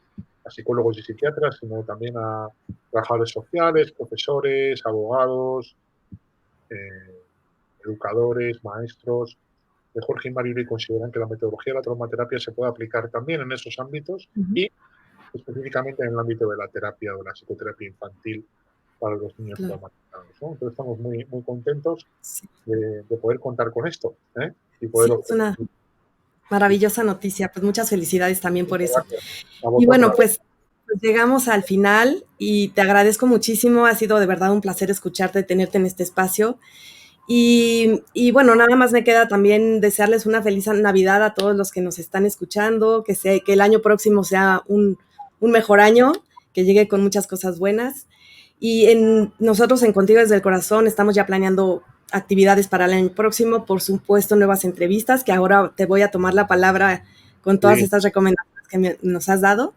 psicólogos y psiquiatras, sino también a trabajadores sociales, profesores, abogados, eh, educadores, maestros. Jorge y Maribel consideran que la metodología de la traumaterapia se puede aplicar también en esos ámbitos Ujú, y específicamente en el ámbito de la terapia o de la psicoterapia infantil para los niños claro. traumatizados, ¿no? Entonces estamos muy contentos Sí, de poder contar con esto, ¿eh? Y sí, poder ofrecer. Maravillosa noticia, pues muchas felicidades también por Muchas eso. gracias a Y bueno, vosotras. pues llegamos al final y te agradezco muchísimo, ha sido de verdad un placer escucharte, tenerte en este espacio. Y bueno, nada más me queda también desearles una feliz Navidad a todos los que nos están escuchando, que el año próximo sea un mejor año, que llegue con muchas cosas buenas. Y nosotros en Contigo desde el Corazón estamos ya planeando actividades para el año próximo, por supuesto nuevas entrevistas, que ahora te voy a tomar la palabra con todas Sí, estas recomendaciones que nos has dado.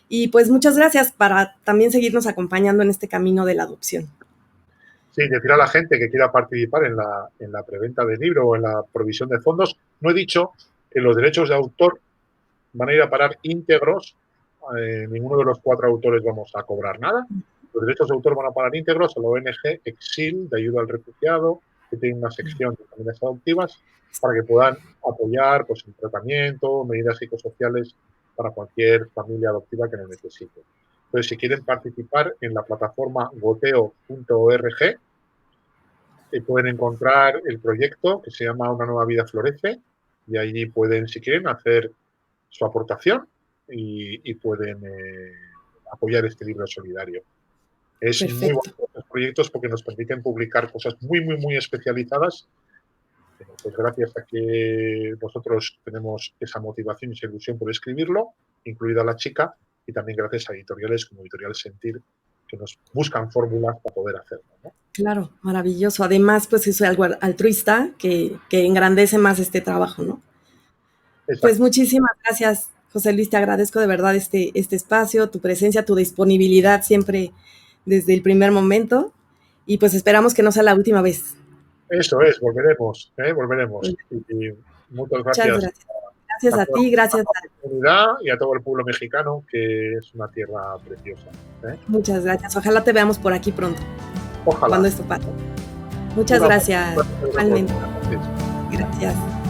Y pues muchas gracias para también seguirnos acompañando en este camino de la adopción. sí, decir a la gente que quiera participar en la preventa del libro o en la provisión de fondos, no he dicho que los derechos de autor van a ir a parar íntegros. Ninguno de los 4 autores vamos a cobrar nada. Los derechos de autor van a parar íntegros a la ONG Exil, de ayuda al refugiado, que tiene una sección de familias adoptivas, para que puedan apoyar pues, el tratamiento, medidas psicosociales para cualquier familia adoptiva que lo necesite. Entonces, si quieren participar en la plataforma goteo.org, pueden encontrar el proyecto que se llama Una nueva vida florece, y allí pueden, si quieren, hacer su aportación y pueden apoyar este libro solidario. Es muy Perfecto. bueno estos proyectos porque nos permiten publicar cosas muy, muy, muy especializadas. Pues gracias a que vosotros tenemos esa motivación y esa ilusión por escribirlo, incluida la chica, y también gracias a editoriales como Editorial Sentir, que nos buscan fórmulas para poder hacerlo, ¿no? Claro, maravilloso. Además, pues es algo altruista que engrandece más este trabajo, ¿no? Pues Exacto. muchísimas gracias, José Luis, te agradezco de verdad este espacio, tu presencia, tu disponibilidad siempre desde el primer momento y pues esperamos que no sea la última vez. Eso es, volveremos, volveremos. Y muchas Muchas gracias gracias. Gracias a a toda ti, gracias la comunidad y a todo el pueblo mexicano, que es una tierra preciosa. muchas gracias. Ojalá te veamos por aquí pronto, Ojalá. cuando esto pase. Muchas Una gracias, igualmente. gracias. Gracias.